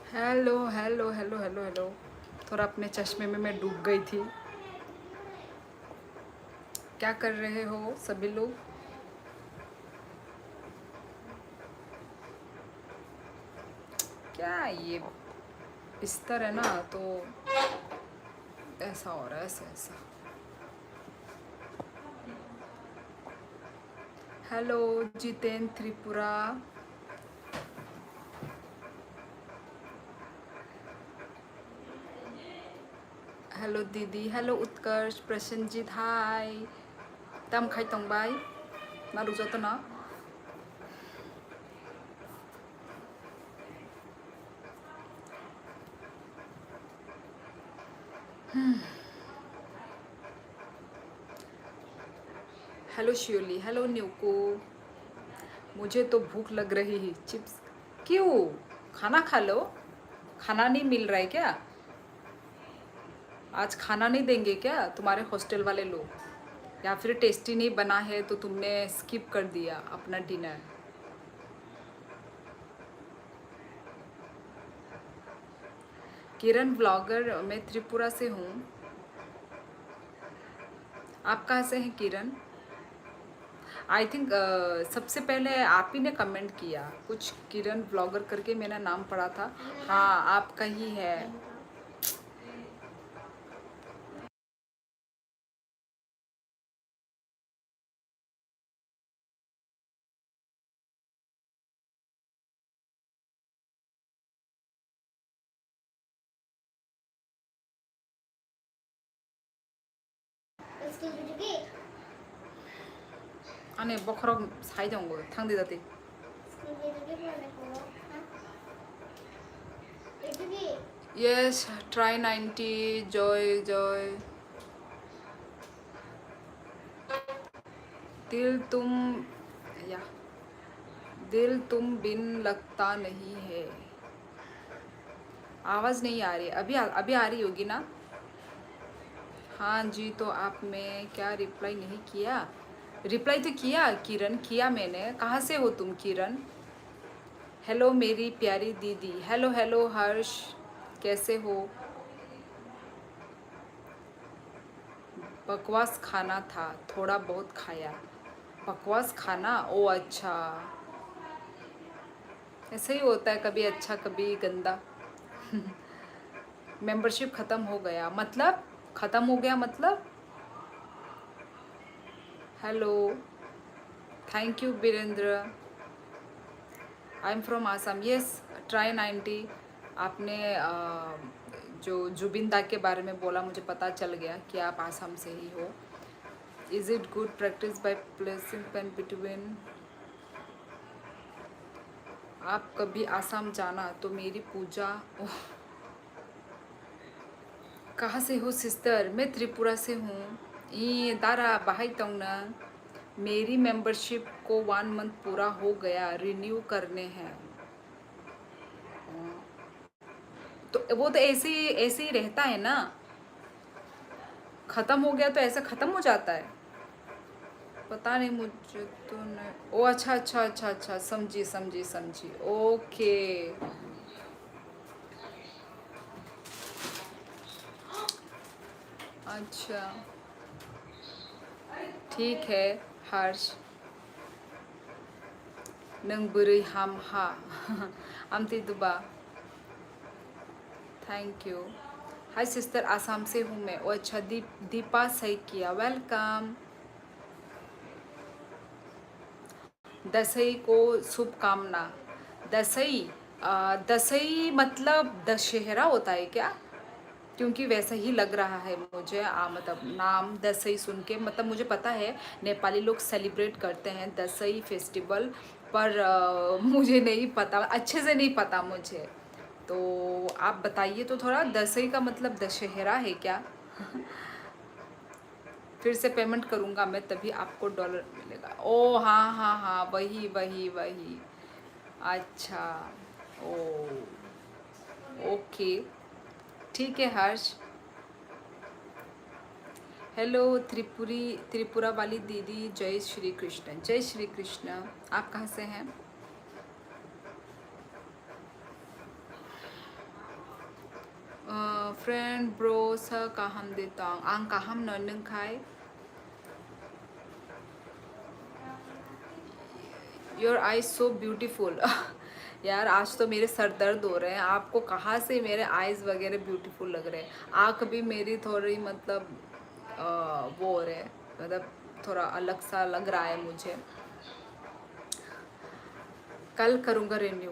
Hello hello hello hello hello. थोड़ा अपने चश्मे में मैं डूब गई थी। क्या कर रहे हो सभी लोग? क्या ये बिस्तर है ना, तो ऐसा हो रहा है, ऐसा ऐसा। हेलो जितेंद्र त्रिपुरा। हेलो दीदी। हेलो उत्कर्ष प्रसन्नजीत। हाय तम खाई तंबाई ना रुजो तो ना। हेलो शियोली। हेलो न्यूको। मुझे तो भूख लग रही है। चिप्स क्यों? खाना खा लो। खाना नहीं मिल रहा है क्या? आज खाना नहीं देंगे क्या तुम्हारे हॉस्टल वाले लोग? या फिर टेस्टी नहीं बना है तो तुमने स्किप कर दिया अपना डिनर? किरण ब्लॉगर, मैं त्रिपुरा से हूँ। आप कहाँ से हैं किरण? आई थिंक सबसे पहले आप ही ने कमेंट किया कुछ, किरण ब्लॉगर करके मेरा नाम पड़ा था। हाँ आपका ही है। 아니 뭐그럼 사이좋은 거 탕디다디. Yes, try 90 joy joy. दिल तुम या दिल तुम बिन लगता नहीं है। आवाज़ नहीं आ रही अभी अभी आ रही होगी ना? हाँ जी, तो आप में क्या रिप्लाई नहीं किया? रिप्लाई तो किया किरण, किया मैंने। कहाँ से हो तुम किरण? हेलो मेरी प्यारी दीदी। हेलो हेलो हर्ष, कैसे हो? बकवास खाना था, थोड़ा बहुत खाया। बकवास खाना? ओ अच्छा। ऐसे ही होता है, कभी अच्छा कभी गंदा। मेंबरशिप ख़त्म हो गया मतलब? ख़त्म हो गया मतलब? Hello, thank you Virendra. I am from Assam. Yes, try 90। आपने जो जुबिन दा के बारे में बोला, मुझे पता चल गया कि आप आसाम से ही हो। Is it good practice by placing pen between? आप कभी आसाम जाना तो मेरी पूजा। ओह, कहाँ से हो सिस्टर? मैं त्रिपुरा से हूँ। ये दारा बाहाई तंगना। मेरी मेंबरशिप को 1 मंथ पूरा हो गया, रिन्यू करने हैं। तो वो तो ऐसे ही रहता है ना। ख़त्म हो गया तो ऐसा ख़त्म हो जाता है। पता नहीं मुझे तो नहीं। ओ अच्छा अच्छा अच्छा अच्छा, समझी समझी समझी। ओके। अच्छा ठीक है हर्ष। नों बोरै हामहा? आमती दुबा। Thank you. Hi sister, Assam से हूँ मैं। ओ अच्छा, दीपा सही किया, वेलकम। दसई को शुभकामना। दसई, दसई मतलब दशहरा होता है क्या? क्योंकि वैसा ही लग रहा है मुझे। मतलब नाम दसई सुन के, मतलब मुझे पता है नेपाली लोग सेलिब्रेट करते हैं दसई फेस्टिवल, पर मुझे नहीं पता, अच्छे से नहीं पता मुझे। तो आप बताइए तो थोड़ा, दसई का मतलब दशहरा है क्या? फिर से पेमेंट करूँगा मैं, तभी आपको डॉलर मिलेगा। ओ हाँ हाँ हाँ, वही वही वही। अच्छा। ओ ओके, ठीक है हर्ष। हेलो त्रिपुरा वाली दीदी, जय श्री कृष्ण। जय श्री कृष्ण। आप कहाँ से हैं? फ्रेंड ब्रो स काहम देतांग आंग काहम ननंग खाए योर आईज सो ब्यूटीफुल। यार आज तो मेरे सर दर्द हो रहे हैं, आपको कहाँ से मेरे आईज वगैरह ब्यूटीफुल लग रहे हैं? आँख भी मेरी थोड़ी मतलब वो हो रहे हैं, मतलब थोड़ा अलग सा लग रहा है मुझे। कल करूँगा renew.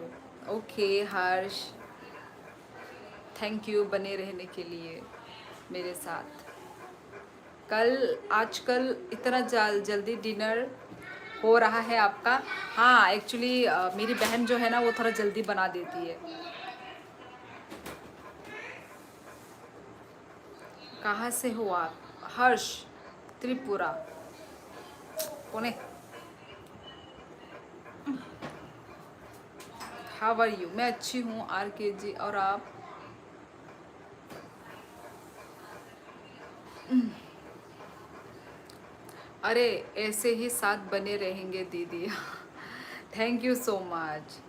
Okay Harsh, thank you बने रहने के लिए मेरे साथ। कल आजकल इतना जल्दी डिनर हो रहा है आपका? हाँ एक्चुअली मेरी बहन जो है ना वो थोड़ा जल्दी बना देती है। कहाँ से हो आप? Harsh, Tripura. Pune. How are you? मैं अच्छी हूँ आर के जी, और आप? अरे ऐसे ही साथ बने रहेंगे दीदी। Thank you so much.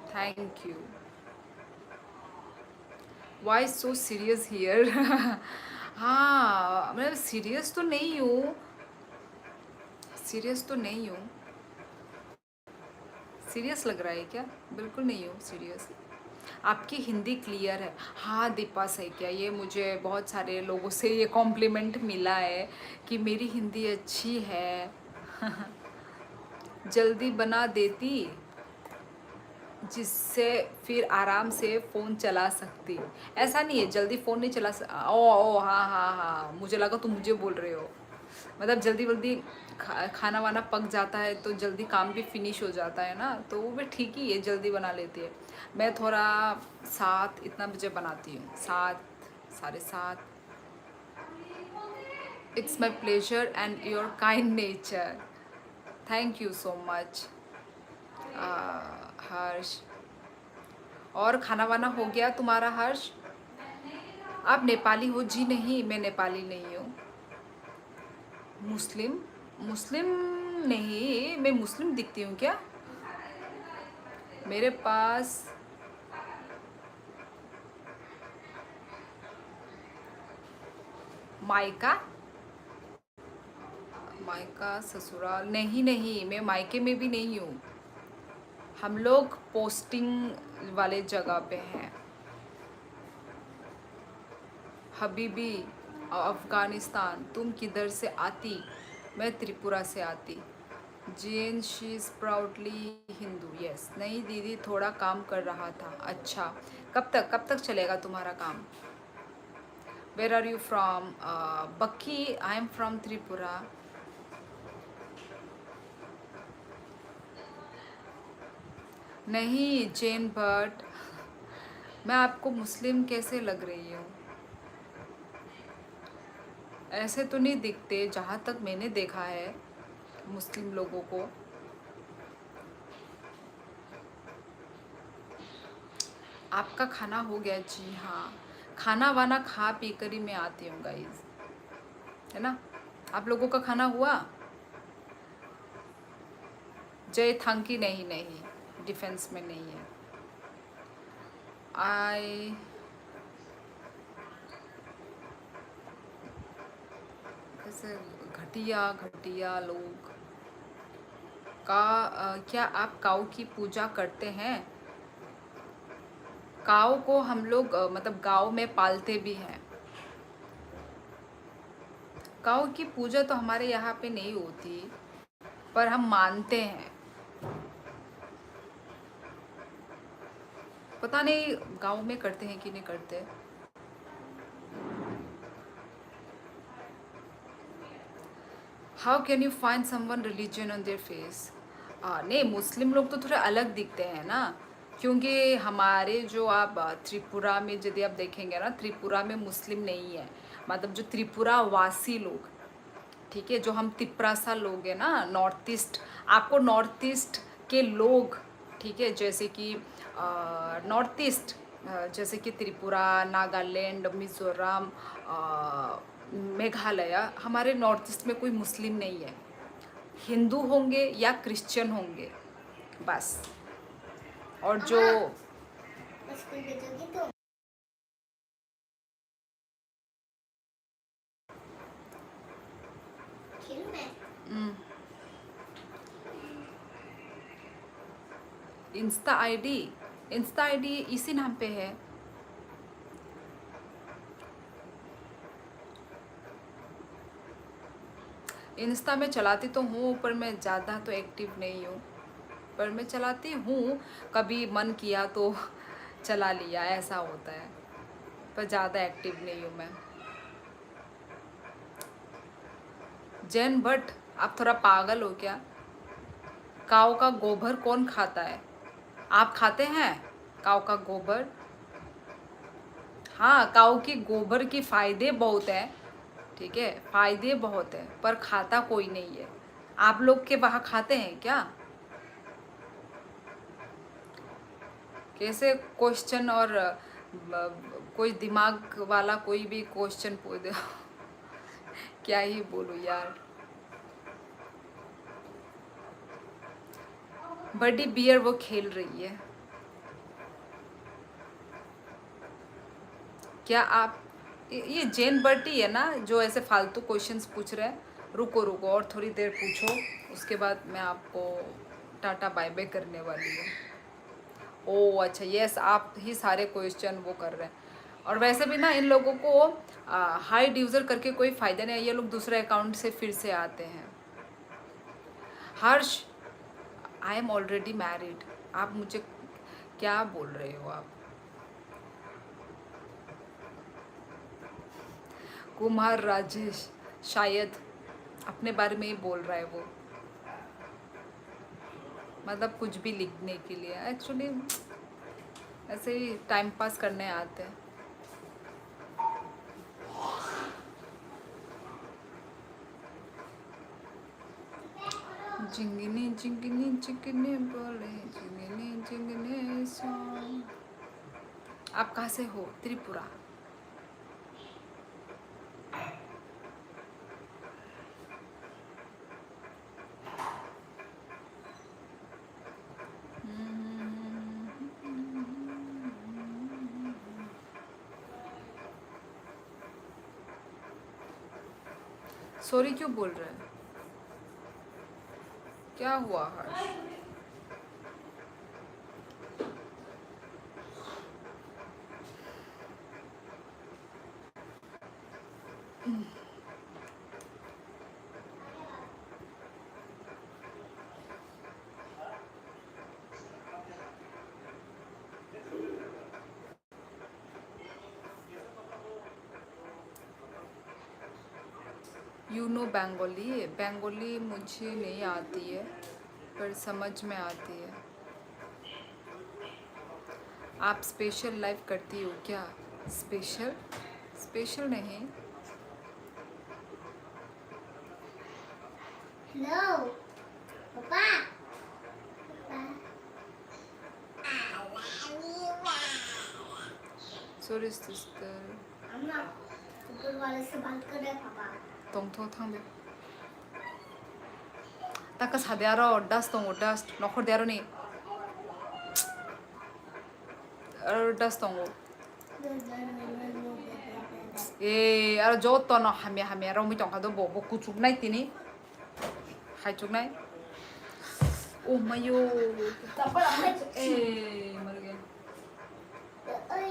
Thank you. Why so serious here? हाँ मैं सीरियस तो नहीं हूँ, सीरियस तो नहीं हूँ। सीरियस लग रहा है क्या? बिल्कुल नहीं हूँ सीरियस। आपकी हिंदी क्लियर है। हाँ दीपा सही क्या, ये मुझे बहुत सारे लोगों से ये कॉम्प्लीमेंट मिला है कि मेरी हिंदी अच्छी है। जल्दी बना देती जिससे फिर आराम से फ़ोन चला सकती। ऐसा नहीं है जल्दी फ़ोन नहीं चला ओ हाँ हाँ हाँ, मुझे लगा तुम मुझे बोल रहे हो। मतलब जल्दी जल्दी खाना वाना पक जाता है तो जल्दी काम भी फिनिश हो जाता है ना, तो वो भी ठीक ही है, जल्दी बना लेती है। मैं थोड़ा 7 इतना बजे बनाती हूँ, 7 7:30। It's my pleasure and your kind nature. Thank you so much Harsh. और खाना वाना हो गया तुम्हारा हर्ष? आप नेपाली हो? जी नहीं, मैं नेपाली नहीं हूँ। मुस्लिम? मुस्लिम नहीं, मैं मुस्लिम दिखती हूँ क्या? मेरे पास मायका, मायका ससुराल नहीं नहीं, मैं मायके में भी नहीं हूँ। हम लोग पोस्टिंग वाले जगह पे हैं। हबीबी अफ़गानिस्तान। तुम किधर से आती? मैं त्रिपुरा से आती। Jain she is proudly Hindu. Yes. नहीं दीदी थोड़ा काम कर रहा था। अच्छा कब तक चलेगा तुम्हारा काम? Where are you from? बक्की, आई एम फ्रॉम त्रिपुरा। नहीं जैन भट्ट, मैं आपको मुस्लिम कैसे लग रही हूँ? ऐसे तो नहीं दिखते जहाँ तक मैंने देखा है मुस्लिम लोगों को। आपका खाना हो गया? जी हाँ, खाना वाना खा पी कर ही मैं आती हूँ गाइज, है ना। आप लोगों का खाना हुआ? जय थंकी नहीं नहीं, डिफेंस में नहीं है। आई कैसे घटिया घटिया लोग का क्या आप काऊ की पूजा करते हैं? काऊ को हम लोग मतलब गांव में पालते भी हैं। काऊ की पूजा तो हमारे यहाँ पे नहीं होती, पर हम मानते हैं। पता नहीं गांव में करते हैं कि नहीं करते। How can you find someone religion on their face? नहीं मुस्लिम लोग तो थोड़े अलग दिखते हैं ना, क्योंकि हमारे जो आप त्रिपुरा में यदि आप देखेंगे ना, त्रिपुरा में मुस्लिम नहीं है। मतलब जो त्रिपुरा वासी लोग, ठीक है, जो हम तिपरासा लोग हैं ना, नॉर्थ ईस्ट, आपको नॉर्थ ईस्ट के लोग, ठीक है, जैसे कि नॉर्थ ईस्ट जैसे कि त्रिपुरा, नागालैंड, मिज़ोरम, मेघालय, हमारे नॉर्थ ईस्ट में कोई मुस्लिम नहीं है। हिंदू होंगे या क्रिश्चियन होंगे, बस। और जो स्कूल भेजोगी तो खेलूं मैं? इंस्टा आईडी इसी नाम पे है। इंस्टा में चलाती तो हूँ, पर मैं ज़्यादा तो एक्टिव नहीं हूँ, पर मैं चलाती हूँ। कभी मन किया तो चला लिया, ऐसा होता है, पर ज़्यादा एक्टिव नहीं हूँ मैं। जैन भट्ट, आप थोड़ा पागल हो क्या? काऊ का गोबर कौन खाता है? आप खाते हैं काऊ का गोबर? हाँ, काऊ की गोबर की फ़ायदे बहुत हैं, ठीक है, फ़ायदे बहुत हैं, पर खाता कोई नहीं है। आप लोग के वहाँ खाते हैं क्या? कैसे क्वेश्चन, और कोई दिमाग वाला कोई भी क्वेश्चन पूछ दो। क्या ही बोलूँ यार। बड़ी बियर वो खेल रही है। क्या आप ये जेन बर्टी है ना जो ऐसे फालतू क्वेश्चंस पूछ रहे हैं? रुको रुको, और थोड़ी देर पूछो, उसके बाद मैं आपको टाटा बाय बाय करने वाली हूँ। ओह अच्छा, यस, आप ही सारे क्वेश्चन वो कर रहे हैं। और वैसे भी ना इन लोगों को हाइड यूज़र करके कोई फ़ायदा नहीं है, ये लोग दूसरे अकाउंट से फिर से आते हैं। हर्ष, आई एम ऑलरेडी मैरिड। आप मुझे क्या बोल रहे हो आप? कुमार राजेश शायद अपने बारे में ही बोल रहा है वो, मतलब कुछ भी लिखने के लिए। एक्चुअली ऐसे ही टाइम पास करने आते हैं। जिंगनी जिंगनी जिंगनी बोले जिंगनी जिंगनी सॉन्ग। आप कहाँ से हो? त्रिपुरा। सॉरी क्यों बोल रहे हैं? क्या हुआ हर्ष? You know Bengali? बंगाली मुझे नहीं आती है, पर समझ में आती है। आप स्पेशल लाइव करती हो क्या? स्पेशल स्पेशल नहीं। हेलो पापा। Sorry sister. अम्मा ऊपर वाले से बात कर रहे पापा। 똥토 탕베 ताका 사대하러 다스 똥 다스 너커 대하러니 다스 똥 에 알아 저또 너 하미 하미 로미 똥 가도 뭐 먹고 죽나이 뛰니 하이 죽나이 ओ मयो ए मर गया। अरे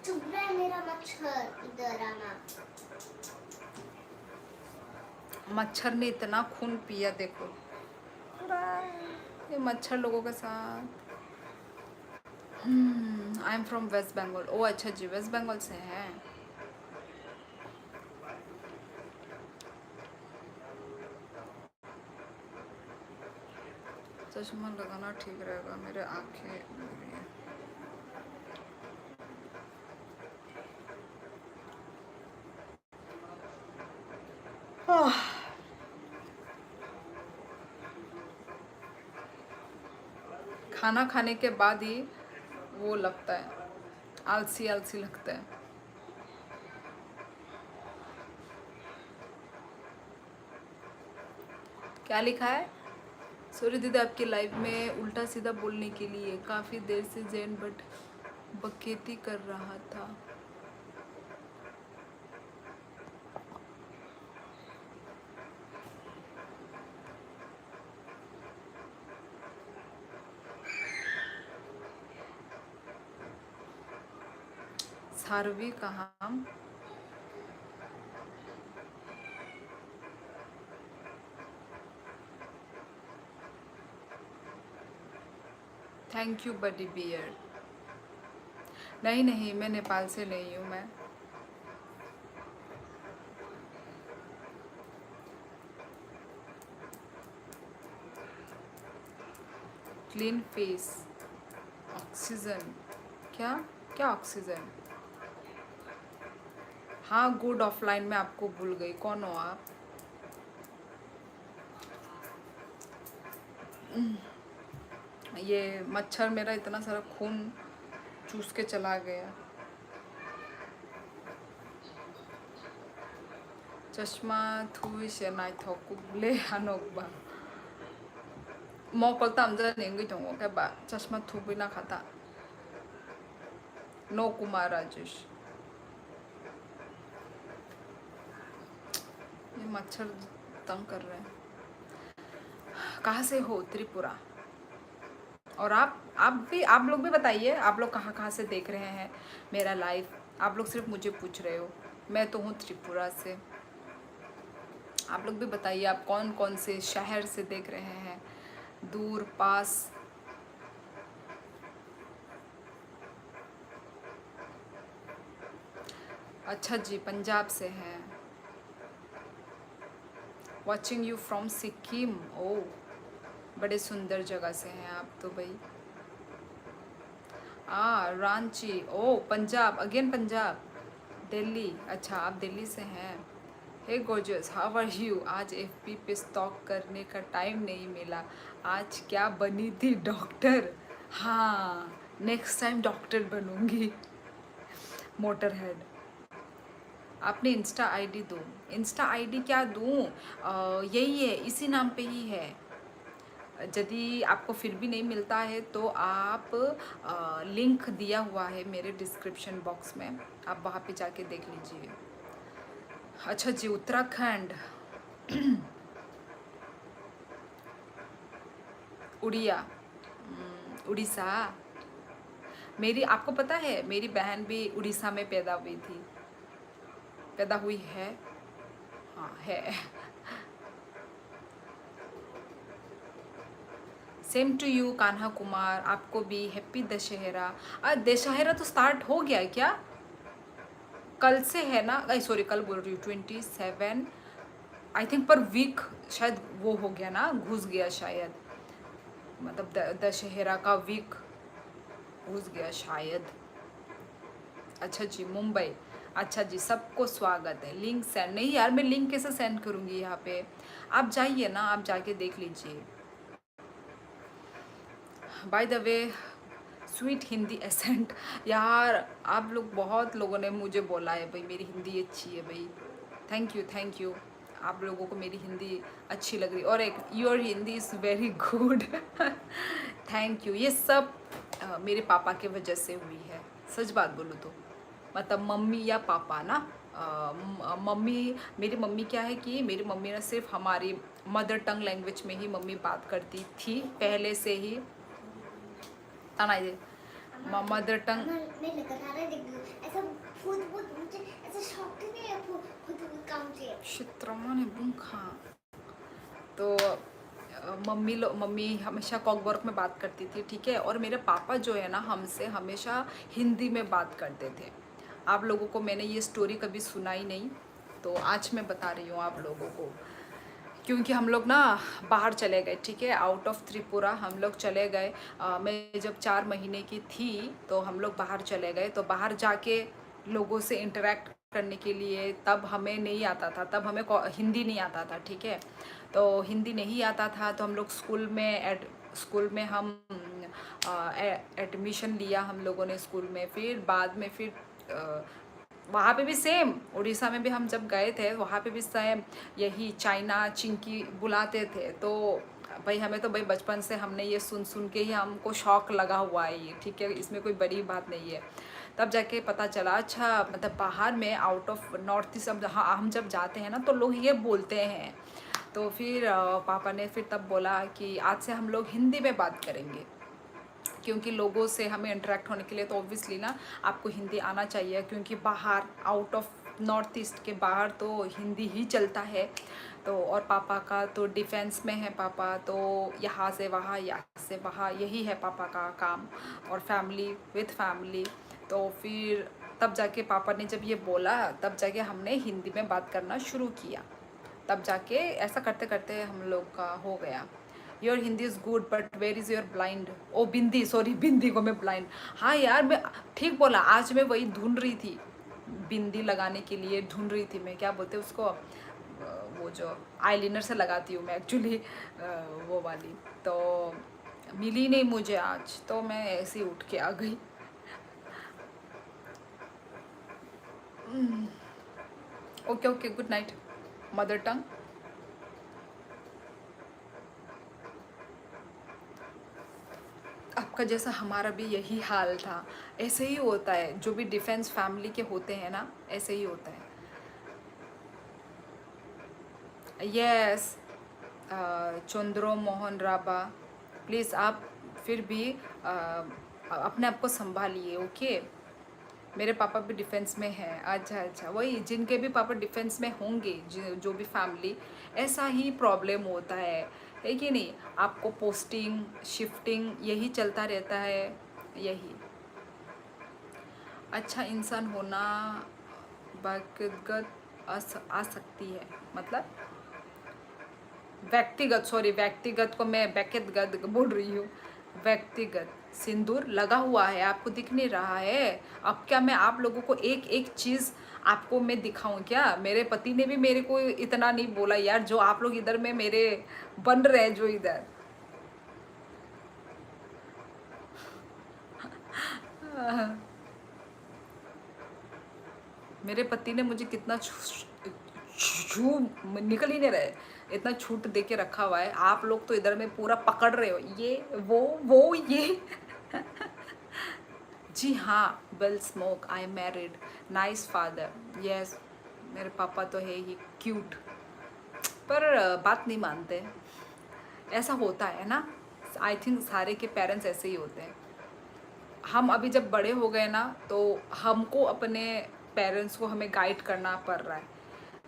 चुप रहा है मेरा मच्छर, इधर आना। मच्छर ने इतना खून पिया देखो पूरा, ये मच्छर लोगों के साथ। I am from west Bengal. ओ अच्छा जी, वेस्ट बंगाल से हैं। चश्मा लगाना ठीक रहेगा, मेरे आंखें बुरी हैं। खाना खाने के बाद ही वो लगता है, आलसी आलसी लगता है। क्या लिखा है? सॉरी दीदी, आपके लाइव में उल्टा सीधा बोलने के लिए काफ़ी देर से जैन बट बकेती कर रहा था। सारवी कहाँ? Thank you buddy beer. नहीं नहीं, मैं नेपाल से नहीं हूँ। मैं क्लीन फेस, ऑक्सीजन, क्या क्या ऑक्सीजन? हाँ गुड, ऑफलाइन में आपको भूल गई। कौन हो आप? ये मच्छर मेरा इतना सारा खून चूस के चला गया। चश्मा थुई से नाइ थोकु ले हनोकबा मौकल तामजा नेंगी टोंगो के बा चश्मा थुबी ना खाता। नो कुमार राजेश, ये मच्छर तंग कर रहे हैं। कहाँ से हो? त्रिपुरा। और आप लोग भी बताइए, आप लोग कहाँ कहाँ से देख रहे हैं मेरा लाइव? आप लोग सिर्फ मुझे पूछ रहे हो, मैं तो हूँ त्रिपुरा से। आप लोग भी बताइए, आप कौन कौन से शहर से देख रहे हैं, दूर पास? अच्छा जी, पंजाब से हैं। Watching you from Sikkim. ओ, बड़े सुंदर जगह से हैं आप तो भाई। रांची। ओ पंजाब, अगेन पंजाब। दिल्ली, अच्छा आप दिल्ली से हैं। Hey gorgeous, how are you? आज एफपी पे स्टॉक करने का टाइम नहीं मिला। आज क्या बनी थी? डॉक्टर। हाँ, नेक्स्ट टाइम डॉक्टर बनूंगी। Motor head. आपने इंस्टा आईडी दो। इंस्टा आईडी क्या दूँ? यही है, इसी नाम पे ही है। यदि आपको फिर भी नहीं मिलता है तो आप लिंक दिया हुआ है मेरे डिस्क्रिप्शन बॉक्स में, आप वहाँ पे जाके देख लीजिए। अच्छा जी, उत्तराखंड। उड़िया, उड़ीसा। मेरी, आपको पता है मेरी बहन भी उड़ीसा में पैदा हुई थी, पैदा हुई है। हाँ है। Same to you Kanha Kumar, आपको भी हैप्पी दशहरा। दशहरा तो स्टार्ट हो गया है क्या? कल से है ना? सॉरी, कल बोल रही हूँ, 27 आई थिंक पर वीक शायद वो हो गया ना, घुस गया शायद, मतलब दशहरा का वीक घुस गया शायद। अच्छा जी, मुंबई। अच्छा जी, सबको स्वागत है। लिंक सेंड नहीं यार, मैं लिंक कैसे सेंड करूँगी? यहाँ पे आप जाइए ना, आप जाके देख लीजिए। By the way, sweet Hindi accent. यार आप लोग, बहुत लोगों ने मुझे बोला है भाई मेरी हिंदी अच्छी है भाई। थैंक यू थैंक यू, आप लोगों को मेरी हिंदी अच्छी लग रही। और एक, your Hindi is very good. Thank you. ये सब मेरे पापा के वजह से हुई है, सच बात बोलूँ तो। मतलब मम्मी या पापा ना, मम्मी, मेरी मम्मी क्या है कि मेरी मम्मी ना सिर्फ हमारी मदर टंग लैंग्वेज में ही मम्मी बात करती थी पहले से ही। ताना ये मदर टंग। मैं लगातार देख रही हूँ ऐसा फूट फूट, मुझे ऐसा शौक नहीं है फूट फूट काम से। चित्रमा ने बुखा तो मम्मी हमेशा कॉक वर्क में बात करती थी, ठीक है। और मेरे पापा जो है ना, हमसे हमेशा हिंदी में बात करते थे। आप लोगों को मैंने ये स्टोरी कभी सुनाई नहीं, तो आज मैं बता रही हूँ आप लोगों को। क्योंकि हम लोग ना बाहर चले गए, ठीक है, आउट ऑफ त्रिपुरा हम लोग चले गए। मैं जब 4 महीने की थी तो हम लोग बाहर चले गए। तो बाहर जाके लोगों से इंटरेक्ट करने के लिए, तब हमें नहीं आता था, तब हमें हिंदी नहीं आता था, ठीक है। तो हिंदी नहीं आता था तो हम लोग स्कूल में हम एडमिशन लिया हम लोगों ने स्कूल में। फिर बाद में फिर वहाँ पे भी सेम, उड़ीसा में भी हम जब गए थे वहाँ पे भी सेम यही चाइना चिंकी बुलाते थे। तो भाई हमें तो भाई बचपन से हमने ये सुन सुन के ही हमको शौक लगा हुआ है ये, ठीक है, इसमें कोई बड़ी बात नहीं है। तब जाके पता चला अच्छा मतलब बाहर में आउट ऑफ नॉर्थ ईस्ट हम जब जाते हैं ना तो लोग ये बोलते हैं। तो फिर पापा ने फिर तब बोला कि आज से हम लोग हिंदी में बात करेंगे, क्योंकि लोगों से हमें इंटरेक्ट होने के लिए तो ऑब्वियसली ना आपको हिंदी आना चाहिए, क्योंकि बाहर आउट ऑफ नॉर्थ ईस्ट के बाहर तो हिंदी ही चलता है। तो और पापा का तो डिफेंस में है पापा, तो यहाँ से वहाँ यही है पापा का काम, और फैमिली विथ फैमिली। तो फिर तब जाके पापा ने जब ये बोला तब जाके हमने हिंदी में बात करना शुरू किया। तब जाके ऐसा करते करते हम लोग का हो गया। Your Hindi is good but where is your blind. Oh bindi, sorry bindi को मैं ब्लाइंड, हाँ यार मैं ठीक बोला, आज मैं वही ढूंढ रही थी, बिंदी लगाने के लिए ढूंढ रही थी मैं, क्या बोलते हैं उसको, वो जो आईलाइनर से लगाती हूँ मैं एक्चुअली, वो वाली, तो मिली नहीं मुझे आज, तो मैं ऐसे ही उठ के आ गई। Okay okay, good night mother tongue. आपका जैसा हमारा भी यही हाल था, ऐसे ही होता है, जो भी डिफेंस फैमिली के होते हैं ना ऐसे ही होता है। यस चंद्रो मोहन राबा, प्लीज़ आप फिर भी अपने आप को संभालिए, ओके। मेरे पापा भी डिफेंस में हैं। अच्छा अच्छा, वही जिनके भी पापा डिफेंस में होंगे, जो भी फैमिली, ऐसा ही प्रॉब्लम होता है कि नहीं, आपको पोस्टिंग शिफ्टिंग यही चलता रहता है, यही। अच्छा इंसान होना व्यक्तिगत आ सकती है, मतलब व्यक्तिगत, सॉरी व्यक्तिगत को मैं व्यक्तिगत बोल रही हूँ, व्यक्तिगत। सिंदूर लगा हुआ है, आपको दिख नहीं रहा है? अब क्या मैं आप लोगों को एक एक चीज़ आपको मैं दिखाऊं क्या? मेरे पति ने भी मेरे को इतना नहीं बोला यार, जो आप लोग इधर में मेरे बन रहे हैं जो इधर। मेरे पति ने मुझे कितना छू निकल ही नहीं रहे, इतना छूट दे के रखा हुआ है। आप लोग तो इधर में पूरा पकड़ रहे हो, ये वो ये। जी हाँ, will smoke, I am married, nice father, yes. मेरे पापा तो है ही क्यूट, पर बात नहीं मानते। ऐसा होता है ना, आई थिंक सारे के पेरेंट्स ऐसे ही होते हैं। हम अभी जब बड़े हो गए ना तो हमको अपने पेरेंट्स को हमें गाइड करना पड़ रहा है।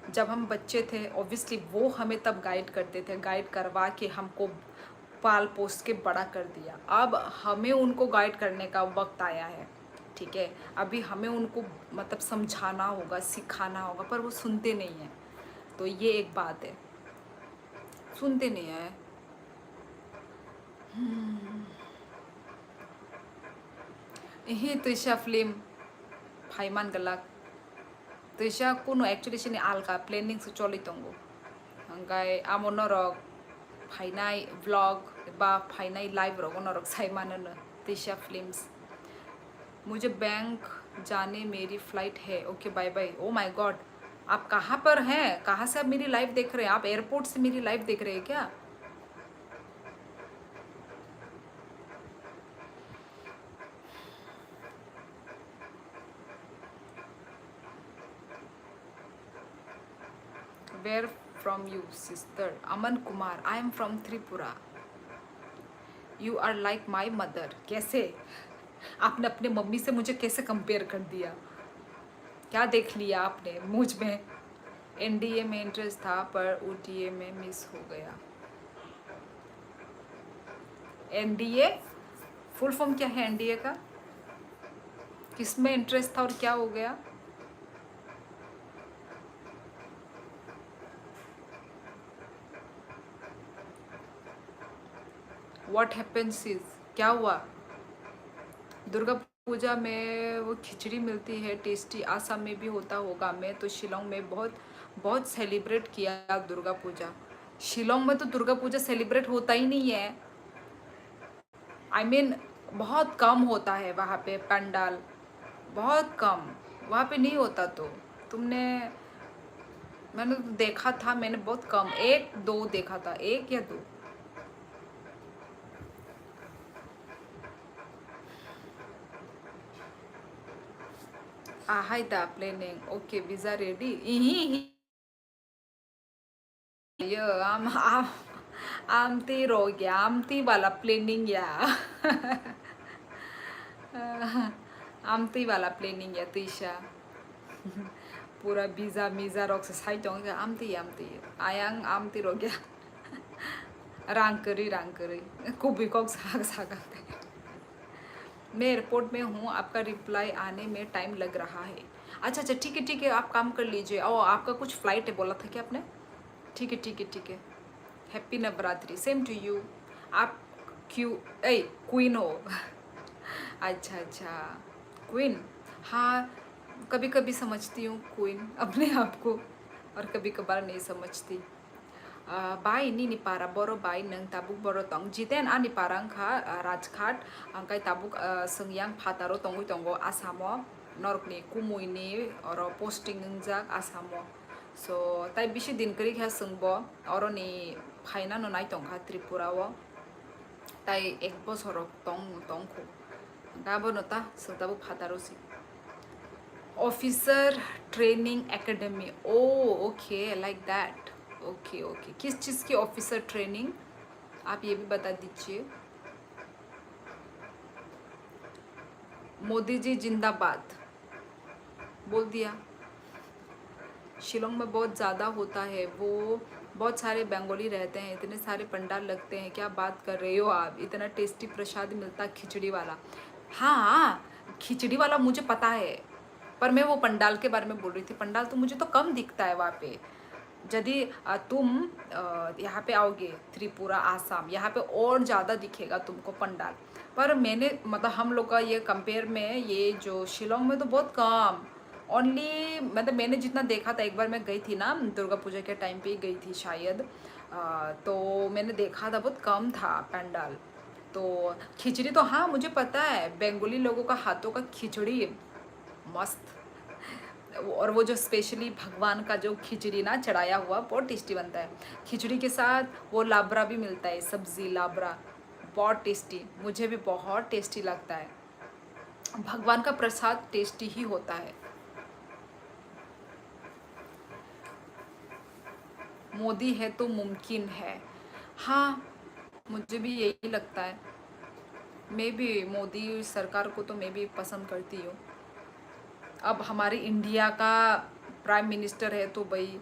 जब हम बच्चे थे ऑब्वियसली वो हमें तब गाइड करते थे, गाइड करवा के हमको पाल पोस के बड़ा कर दिया। अब हमें उनको गाइड करने का वक्त आया है, ठीक है। अभी हमें उनको मतलब समझाना होगा, सिखाना होगा, पर वो सुनते नहीं हैं। तो ये एक बात है, सुनते नहीं है। यही Trisha film Haiman galak Trisha kuno actually sini alka planning sa choli tongo hanggai amo norok phainai vlog ba phainai live rogo norok Haiman na Trisha films। मुझे बैंक जाने मेरी फ्लाइट है, okay bye bye. Oh my god, आप कहाँ पर हैं? कहाँ से आप मेरी लाइव देख रहे हैं? आप एयरपोर्ट से मेरी लाइव देख रहे हैं क्या? Where from you, sister? Aman Kumar, I am from Tripura. You are like my mother. कैसे? आपने अपने मम्मी से मुझे कैसे कंपेयर कर दिया? क्या देख लिया आपने मुझ में? एनडीए में इंटरेस्ट था पर ओटीए में मिस हो गया। एनडीए फुल फॉर्म क्या है एनडीए का? किस में इंटरेस्ट था और क्या हो गया? व्हाट हैपेंस इज, क्या हुआ? दुर्गा पूजा में वो खिचड़ी मिलती है टेस्टी, आसाम में भी होता होगा। मैं तो शिलोंग में बहुत बहुत सेलिब्रेट किया दुर्गा पूजा। शिलोंग में तो दुर्गा पूजा सेलिब्रेट होता ही नहीं है, आई मीन बहुत कम होता है वहाँ पे पंडाल, बहुत कम, वहाँ पे नहीं होता। तो तुमने, मैंने तो देखा था, मैंने बहुत कम, एक दो देखा था, एक या दो। Ahai da planning. Okay, visa ready. Ihi. Yeah, आमती रो गया आमती वाला प्लेनिंग या आमती वाला प्लेनिंग या तीशा पूरा वीजा मीजा रॉक से साइड होंगे आमती आयांग आमती रो गया रंग करी कुबी को सागा मैं एयरपोर्ट में हूँ आपका रिप्लाई आने में टाइम लग रहा है अच्छा ठीक है आप काम कर लीजिए और आपका कुछ फ्लाइट है बोला था क्या आपने ठीक है happy Navratri same to you आप क्यू ए क्वीन हो अच्छा क्वीन हाँ कभी कभी समझती हूँ क्वीन अपने आप को और कभी कभार नहीं समझती by ni ni para boro bai neng tabuk boro tong jiten ani parang kha rajkhat angkai tabuk sengyang phataro tongui tongo asamo norok ni kumui ni oro posting ngjak asamo so tai bisi din kari kha sungbo oro ni phaina no nai tongkha tripura o tai ek bosorok tongko gabono ta sungtabuk phataro si officer training academy oh okay like that okay किस चीज़ की officer training आप ये भी बता दीजिए मोदी जी जिंदाबाद बोल दिया शिलोंग में बहुत ज़्यादा होता है वो बहुत सारे बंगाली रहते हैं इतने सारे पंडाल लगते हैं क्या बात कर रहे हो आप इतना टेस्टी प्रसाद मिलता खिचड़ी वाला हाँ खिचड़ी वाला मुझे पता है पर मैं वो पंडाल के बारे में बोल रही थी पंडाल तो मुझे तो कम दिखता है वहाँ पे यदि तुम यहाँ पे आओगे त्रिपुरा आसाम यहाँ पे और ज़्यादा दिखेगा तुमको पंडाल पर मैंने मतलब हम लोग का ये कंपेयर में ये जो शिलोंग में तो बहुत कम ओनली मतलब मैंने जितना देखा था एक बार मैं गई थी ना दुर्गा पूजा के टाइम पे ही गई थी शायद तो मैंने देखा था बहुत कम था पंडाल तो खिचड़ी तो हाँ मुझे पता है बंगाली लोगों का हाथों का खिचड़ी मस्त और वो जो स्पेशली भगवान का जो खिचड़ी ना चढ़ाया हुआ बहुत टेस्टी बनता है खिचड़ी के साथ वो लाबरा भी मिलता है सब्जी लाबरा बहुत टेस्टी मुझे भी बहुत टेस्टी लगता है भगवान का प्रसाद टेस्टी ही होता है मोदी है तो मुमकिन है हाँ मुझे भी यही लगता है मैं भी मोदी सरकार को तो मैं भी पसंद करती हूँ अब हमारी इंडिया का प्राइम मिनिस्टर है तो भाई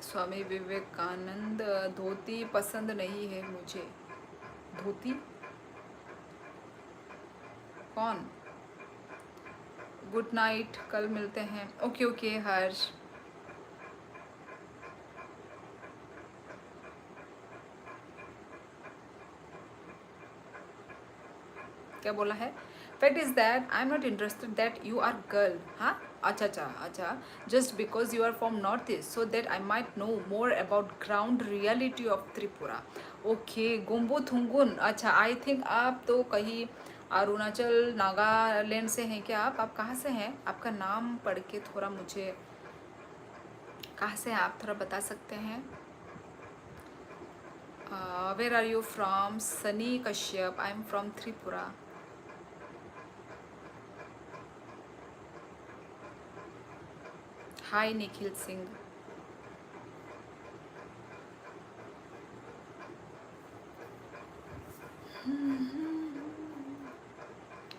स्वामी विवेकानंद धोती पसंद नहीं है मुझे धोती कौन गुड नाइट कल मिलते हैं ओके हर्ष क्या बोला है fact is that I am not interested that you are girl हाँ अच्छा just because you are from north east so that I might know more about ground reality of Tripura okay गुम्बू थुंगुन अच्छा आई थिंक आप तो कहीं अरुणाचल नागालैंड से हैं क्या आप कहाँ से हैं आपका नाम पढ़ के थोड़ा मुझे कहाँ से हैं आप थोड़ा बता सकते हैं where are you from Sunny Kashyap I am from Tripura hi Nikhil Singh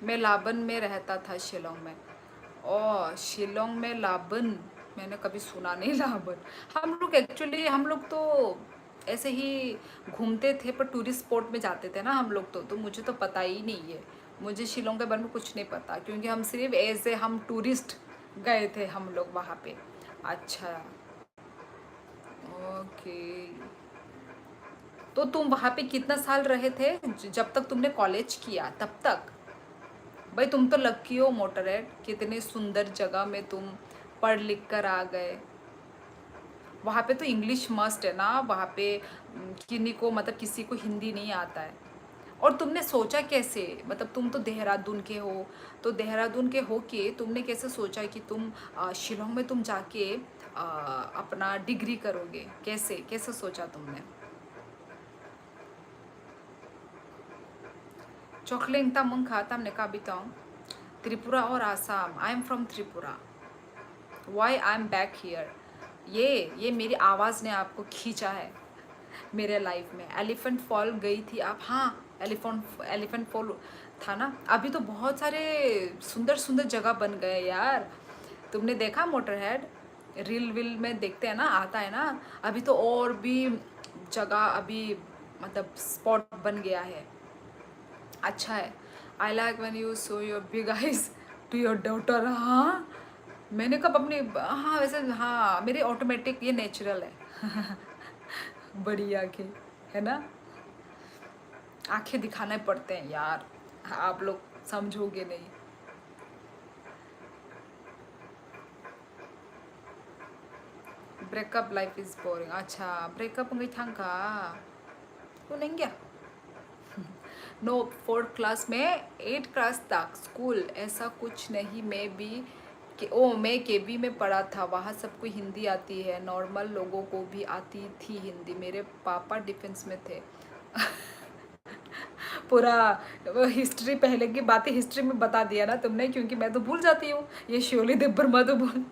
मैं लाबन में रहता था शिलोंग में ओ शिलोंग में लाबन मैंने कभी सुना नहीं लाबन हम लोग एक्चुअली हम लोग तो ऐसे ही घूमते थे पर टूरिस्ट स्पॉट में जाते थे ना हम लोग तो मुझे तो पता ही नहीं है मुझे शिलोंग के बारे में कुछ नहीं पता क्योंकि हम सिर्फ ऐसे हम टूरिस्ट गए थे हम लोग वहाँ पे अच्छा ओके तो तुम वहाँ पे कितना साल रहे थे जब तक तुमने कॉलेज किया तब तक भाई तुम तो लकी हो मोटरहेड कितने सुंदर जगह में तुम पढ़ लिख कर आ गए वहाँ पे तो इंग्लिश मस्ट है ना वहाँ पे किन्हीं को मतलब किसी को हिंदी नहीं आता है और तुमने सोचा कैसे मतलब तुम तो देहरादून के हो तो देहरादून के हो के तुमने कैसे सोचा कि तुम शिलोंग में तुम जाके अपना डिग्री करोगे कैसे सोचा तुमने चॉकलेट तमंग खाता हमने का बिताऊं त्रिपुरा और Assam. I am from Tripura. Why I am back here. ये मेरी आवाज़ ने आपको खींचा है मेरे लाइफ में। एलिफेंट फॉल गई थी आप? हाँ, एलिफेंट फॉल था ना। अभी तो बहुत सारे सुंदर सुंदर जगह बन गए यार। तुमने देखा मोटर हेड? रील विल में देखते हैं ना, आता है ना। अभी तो और भी जगह अभी मतलब स्पॉट बन गया है। अच्छा है। I like when you show your big eyes to your daughter. हाँ, मैंने कब अपनी, हाँ वैसे हाँ मेरी ऑटोमेटिक ये नेचुरल है। बड़ी आंखें है ना, आंखें दिखाने पड़ते हैं यार, आप लोग समझोगे नहीं। Breakup life is boring. अच्छा, ब्रेकअप नहीं था का वो नहीं गया। नो, 4th क्लास में 8th क्लास तक स्कूल ऐसा कुछ नहीं। मैं केबी में पढ़ा था, वहाँ सबको हिंदी आती है, नॉर्मल लोगों को भी आती थी हिंदी। मेरे पापा डिफेंस में थे। पूरा हिस्ट्री, पहले की बातें हिस्ट्री में बता दिया ना तुमने, क्योंकि मैं तो भूल जाती हूँ। ये शिवली देव वर्मा तो भूल।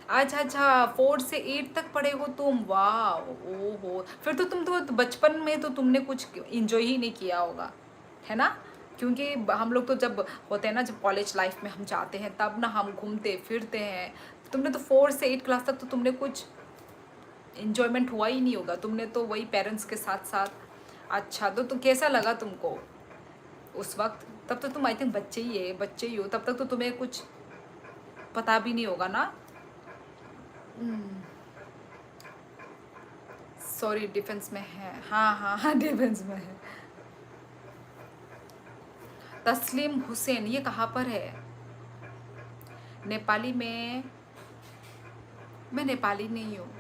अच्छा अच्छा, 4 से 8 तक पढ़े हो तुम? वाह, ओहो, फिर तो तुम तो बचपन में तो तुमने कुछ इंजॉय ही नहीं किया होगा, है ना? क्योंकि हम लोग तो जब होते हैं ना, जब कॉलेज लाइफ में हम जाते हैं तब ना हम घूमते फिरते हैं। तुमने तो 4 से 8 क्लास तक तो तुमने कुछ इंजॉयमेंट हुआ ही नहीं होगा। तुमने तो वही पेरेंट्स के साथ साथ। अच्छा, तो तुम कैसा लगा तुमको उस वक्त? तब तो तुम आई थिंक बच्चे ही हो, तब तक तो तुम्हें कुछ पता भी नहीं होगा ना। सॉरी, डिफेंस में है। हाँ हाँ हाँ, डिफेंस में है। तस्लीम हुसैन, ये कहाँ पर है? नेपाली में? मैं नेपाली नहीं हूँ।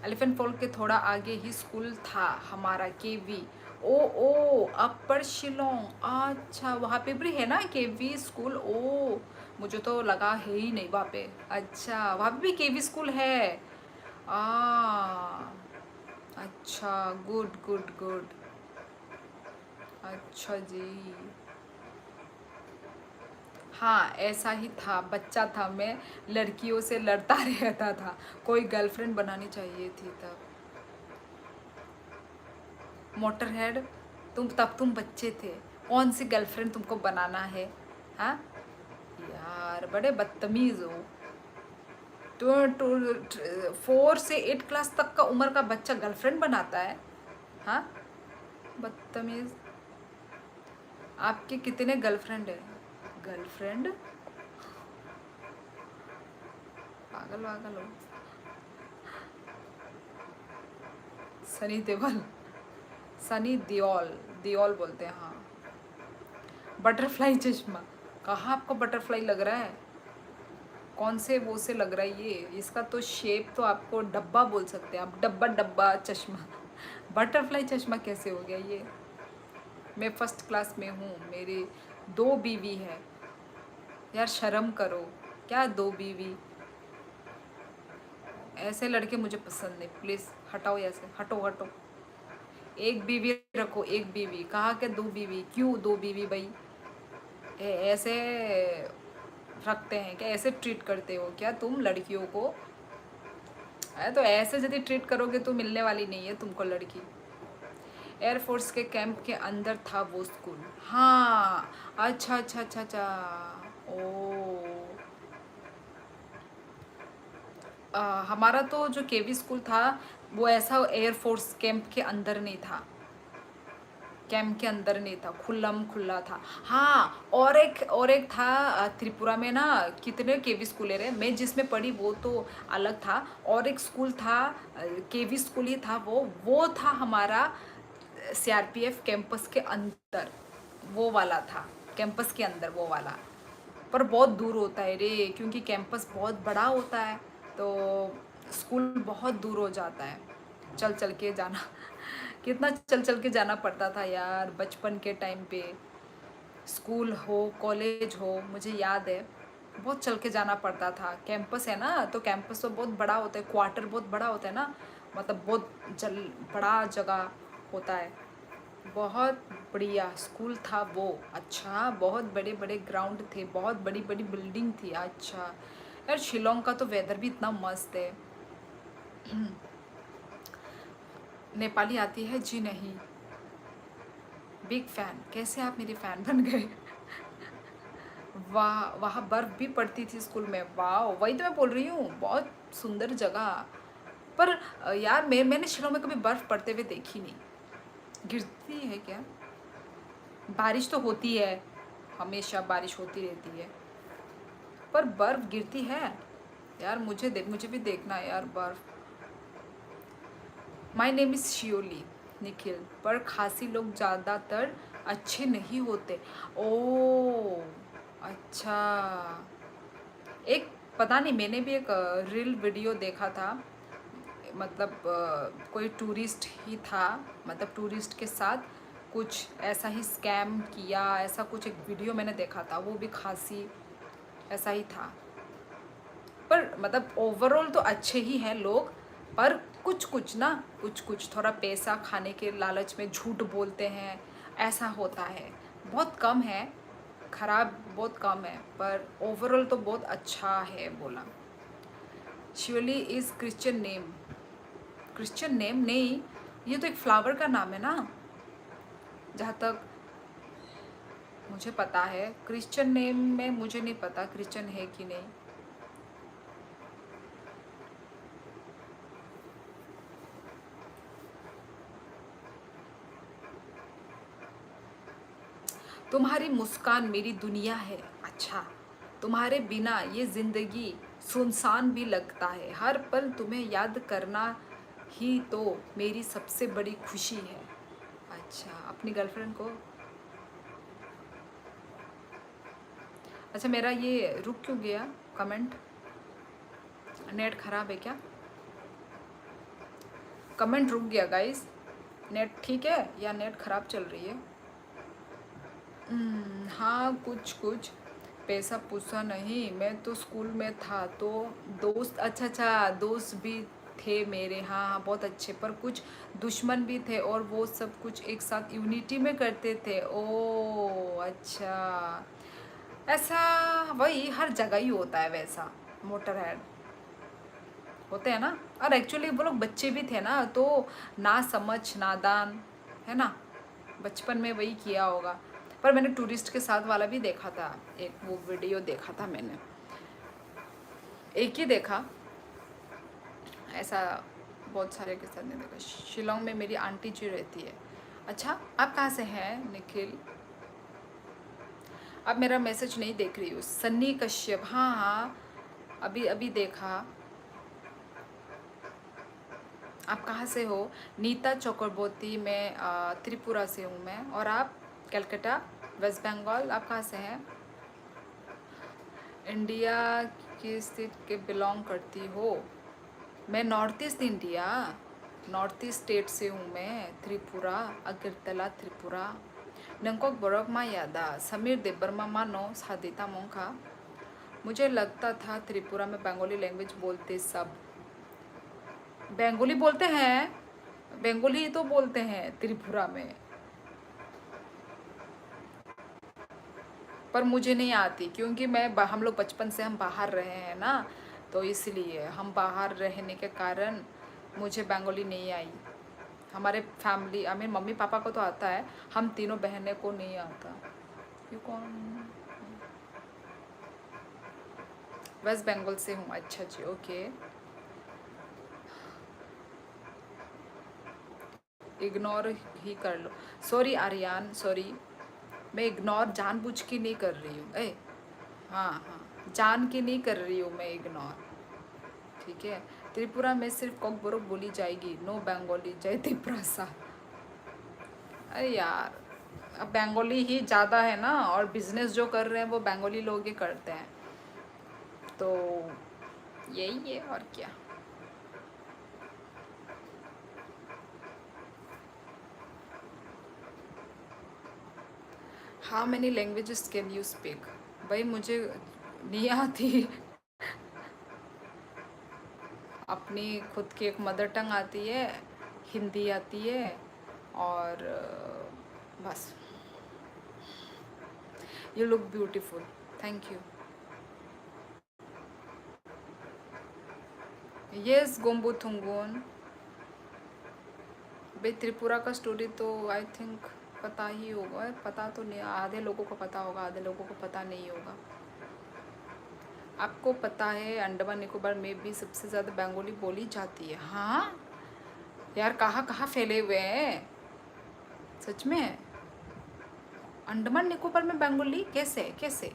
एलिफेंट फॉल के थोड़ा आगे ही स्कूल था हमारा, केवी। ओ ओ, अपर शिलोंग। अच्छा, वहाँ पे भी है ना केवी स्कूल? ओ, मुझे तो लगा है ही नहीं वहाँ पे। अच्छा, वहाँ पे भी केवी स्कूल है। आ, अच्छा, गुड गुड गुड। अच्छा जी। हाँ, ऐसा ही था, बच्चा था मैं, लड़कियों से लड़ता रहता था। कोई गर्लफ्रेंड बनानी चाहिए थी तब। मोटरहेड, तुम बच्चे थे, कौन सी गर्लफ्रेंड तुमको बनाना है? हाँ यार, बड़े बदतमीज हो। तो 4 से 8 क्लास तक का उम्र का बच्चा गर्लफ्रेंड बनाता है? हाँ, बदतमीज। आपके कितने गर्लफ्रेंड है? गर्लफ्रेंड, पागल वागल हो। सनी देओल, सनी देओल, देओल बोलते हैं हाँ। बटरफ्लाई चश्मा, कहाँ आपको बटरफ्लाई लग रहा है? कौन से वो से लग रहा है ये? इसका तो शेप तो आपको डब्बा बोल सकते हैं आप, डब्बा डब्बा चश्मा। बटरफ्लाई चश्मा कैसे हो गया ये? मैं 1st क्लास में हूँ, मेरी 2 बीवी है। यार शर्म करो, क्या 2 बीवी? ऐसे लड़के मुझे पसंद नहीं, प्लीज़ हटाओ, ऐसे हटो हटो। एक बीवी रखो, एक बीवी, कहा के 2 बीवी? क्यों 2 बीवी भाई? ऐसे रखते हैं क्या? ऐसे ट्रीट करते हो क्या तुम लड़कियों को? तो ऐसे यदि ट्रीट करोगे तो मिलने वाली नहीं है तुमको लड़की। एयरफोर्स के कैंप के अंदर था वो स्कूल। हाँ, अच्छा अच्छा अच्छा अच्छा। ओ, हमारा तो जो केवी स्कूल था वो ऐसा एयरफोर्स कैंप के अंदर नहीं था, कैंप के अंदर नहीं था, खुल्लम खुल्ला था। हाँ, और एक था त्रिपुरा में ना, कितने केवी स्कूल है। मैं जिसमें पढ़ी वो तो अलग था, और एक स्कूल था, केवी स्कूल ही था वो था हमारा सीआरपीएफ कैंपस के अंदर, वो वाला था, कैंपस के अंदर वो वाला। पर बहुत दूर होता है रे, क्योंकि कैंपस बहुत बड़ा होता है, तो स्कूल बहुत दूर हो जाता है। चल चल के जाना, कितना चल चल के जाना पड़ता था यार बचपन के टाइम पे। स्कूल हो कॉलेज हो, मुझे याद है बहुत चल के जाना पड़ता था। कैंपस है ना, तो कैंपस तो बहुत बड़ा होता है, क्वार्टर बहुत बड़ा होता है ना, मतलब बहुत बड़ा जगह होता है, बहुत बढ़िया स्कूल था वो। अच्छा, बहुत बड़े बड़े ग्राउंड थे, बहुत बड़ी बड़ी बिल्डिंग थी। अच्छा यार, शिलोंग का तो वेदर भी इतना मस्त है। नेपाली आती है? जी नहीं। Big fan? कैसे आप मेरे फैन बन गए? वाह, वहाँ बर्फ़ भी पड़ती थी स्कूल में? वाह, वही तो मैं बोल रही हूँ, बहुत सुंदर जगह। पर यार मैंने शिलोंग में कभी बर्फ़ पड़ते हुए देखी नहीं। गिरती है क्या? बारिश तो होती है, हमेशा बारिश होती रहती है, पर बर्फ़ गिरती है? यार मुझे भी देखना है यार बर्फ़। माई नेम इज़ शियोली निखिल, पर खासी लोग ज़्यादातर अच्छे नहीं होते। ओह अच्छा। एक पता नहीं, मैंने भी एक रील वीडियो देखा था। मतलब कोई टूरिस्ट ही था, मतलब टूरिस्ट के साथ कुछ ऐसा ही स्कैम किया, ऐसा कुछ एक वीडियो मैंने देखा था। वो भी खासी ऐसा ही था। पर मतलब ओवरऑल तो अच्छे ही हैं लोग, पर कुछ कुछ ना, कुछ कुछ थोड़ा पैसा खाने के लालच में झूठ बोलते हैं, ऐसा होता है। बहुत कम है, खराब बहुत कम है, पर ओवरऑल तो बहुत अच्छा है बोला। Shivli is Christian name? Christian name नहीं, ये तो एक फ्लावर का नाम है ना, जहाँ तक मुझे पता है। क्रिश्चियन नेम में मुझे नहीं पता क्रिश्चियन है कि नहीं। तुम्हारी मुस्कान मेरी दुनिया है। अच्छा, तुम्हारे बिना ये ज़िंदगी सुनसान भी लगता है। हर पल तुम्हें याद करना ही तो मेरी सबसे बड़ी खुशी है। अच्छा, अपनी गर्लफ्रेंड को। अच्छा, मेरा ये रुक क्यों गया कमेंट? नेट ख़राब है क्या? कमेंट रुक गया गाइस। नेट ठीक है या नेट ख़राब चल रही है? हाँ, कुछ कुछ। पैसा पूछा नहीं, मैं तो स्कूल में था तो दोस्त, अच्छा अच्छा, दोस्त भी थे मेरे। हाँ हाँ, बहुत अच्छे, पर कुछ दुश्मन भी थे, और वो सब कुछ एक साथ यूनिटी में करते थे। ओ अच्छा, ऐसा वही हर जगह ही होता है वैसा। मोटर हेड होते हैं ना। और एक्चुअली वो लोग बच्चे भी थे ना, तो ना समझ नादान, है ना, बचपन में वही किया होगा। पर मैंने टूरिस्ट के साथ वाला भी देखा था, एक वो वीडियो देखा था मैंने, एक ही देखा, ऐसा बहुत सारे के साथ नहीं देखा। शिलोंग में मेरी आंटी जी रहती है। अच्छा, आप कहाँ से हैं निखिल? अब मेरा मैसेज नहीं देख रही हूँ। सन्नी कश्यप, हाँ हाँ, अभी अभी देखा। आप कहाँ से हो? नीता चक्रवर्ती, मैं त्रिपुरा से हूँ मैं। और आप? कलकत्ता, वेस्ट बंगाल। आप कहाँ से हैं? इंडिया की स्टेट के बिलोंग करती हो? मैं north east India, north east state से हूँ मैं, त्रिपुरा, अगरतला त्रिपुरा। नंकोक बरक मा यादा समीर देबरमा मानो सादिता मोंखा। मुझे लगता था त्रिपुरा में बंगाली लैंग्वेज बोलते सब। बंगाली बोलते हैं, बंगाली ही तो बोलते हैं त्रिपुरा में, पर मुझे नहीं आती, क्योंकि हम लोग बचपन से हम बाहर रहे हैं ना, तो इसलिए हम बाहर रहने के कारण मुझे बंगाली नहीं आई। हमारे family, I mean mummy papa को तो आता है, हम तीनों बहनें को नहीं आता। ये कौन? वेस्ट बंगाल से हूँ। अच्छा जी, ओके। इग्नोर ही कर लो। सॉरी आर्यन, सॉरी, मैं इग्नोर जानबूझ के नहीं कर रही हूँ। ए हाँ हाँ, जान के नहीं कर रही हूँ मैं इग्नोर, ठीक है। त्रिपुरा में सिर्फ कोकबोरोक बोली जाएगी, नो बंगाली। जय त्रिपुरा। अरे यार, अब बंगाली ही ज़्यादा है ना, और बिजनेस जो कर रहे हैं वो बंगाली लोग ही करते हैं, तो यही है और क्या। How many languages can you speak? भाई मुझे नहीं आती। अपनी खुद की एक मदर टंग आती है, हिंदी आती है, और बस। You look beautiful. Thank you. Yes, Gombu Thungun. भाई त्रिपुरा का स्टोरी तो आई थिंक पता ही होगा, पता तो नहीं, आधे लोगों को पता होगा, आधे लोगों को पता नहीं होगा। आपको पता है अंडमान निकोबार में भी सबसे ज़्यादा बंगाली बोली जाती है? हाँ यार, कहाँ कहाँ फैले हुए हैं सच में। अंडमान निकोबार में बंगाली कैसे कैसे?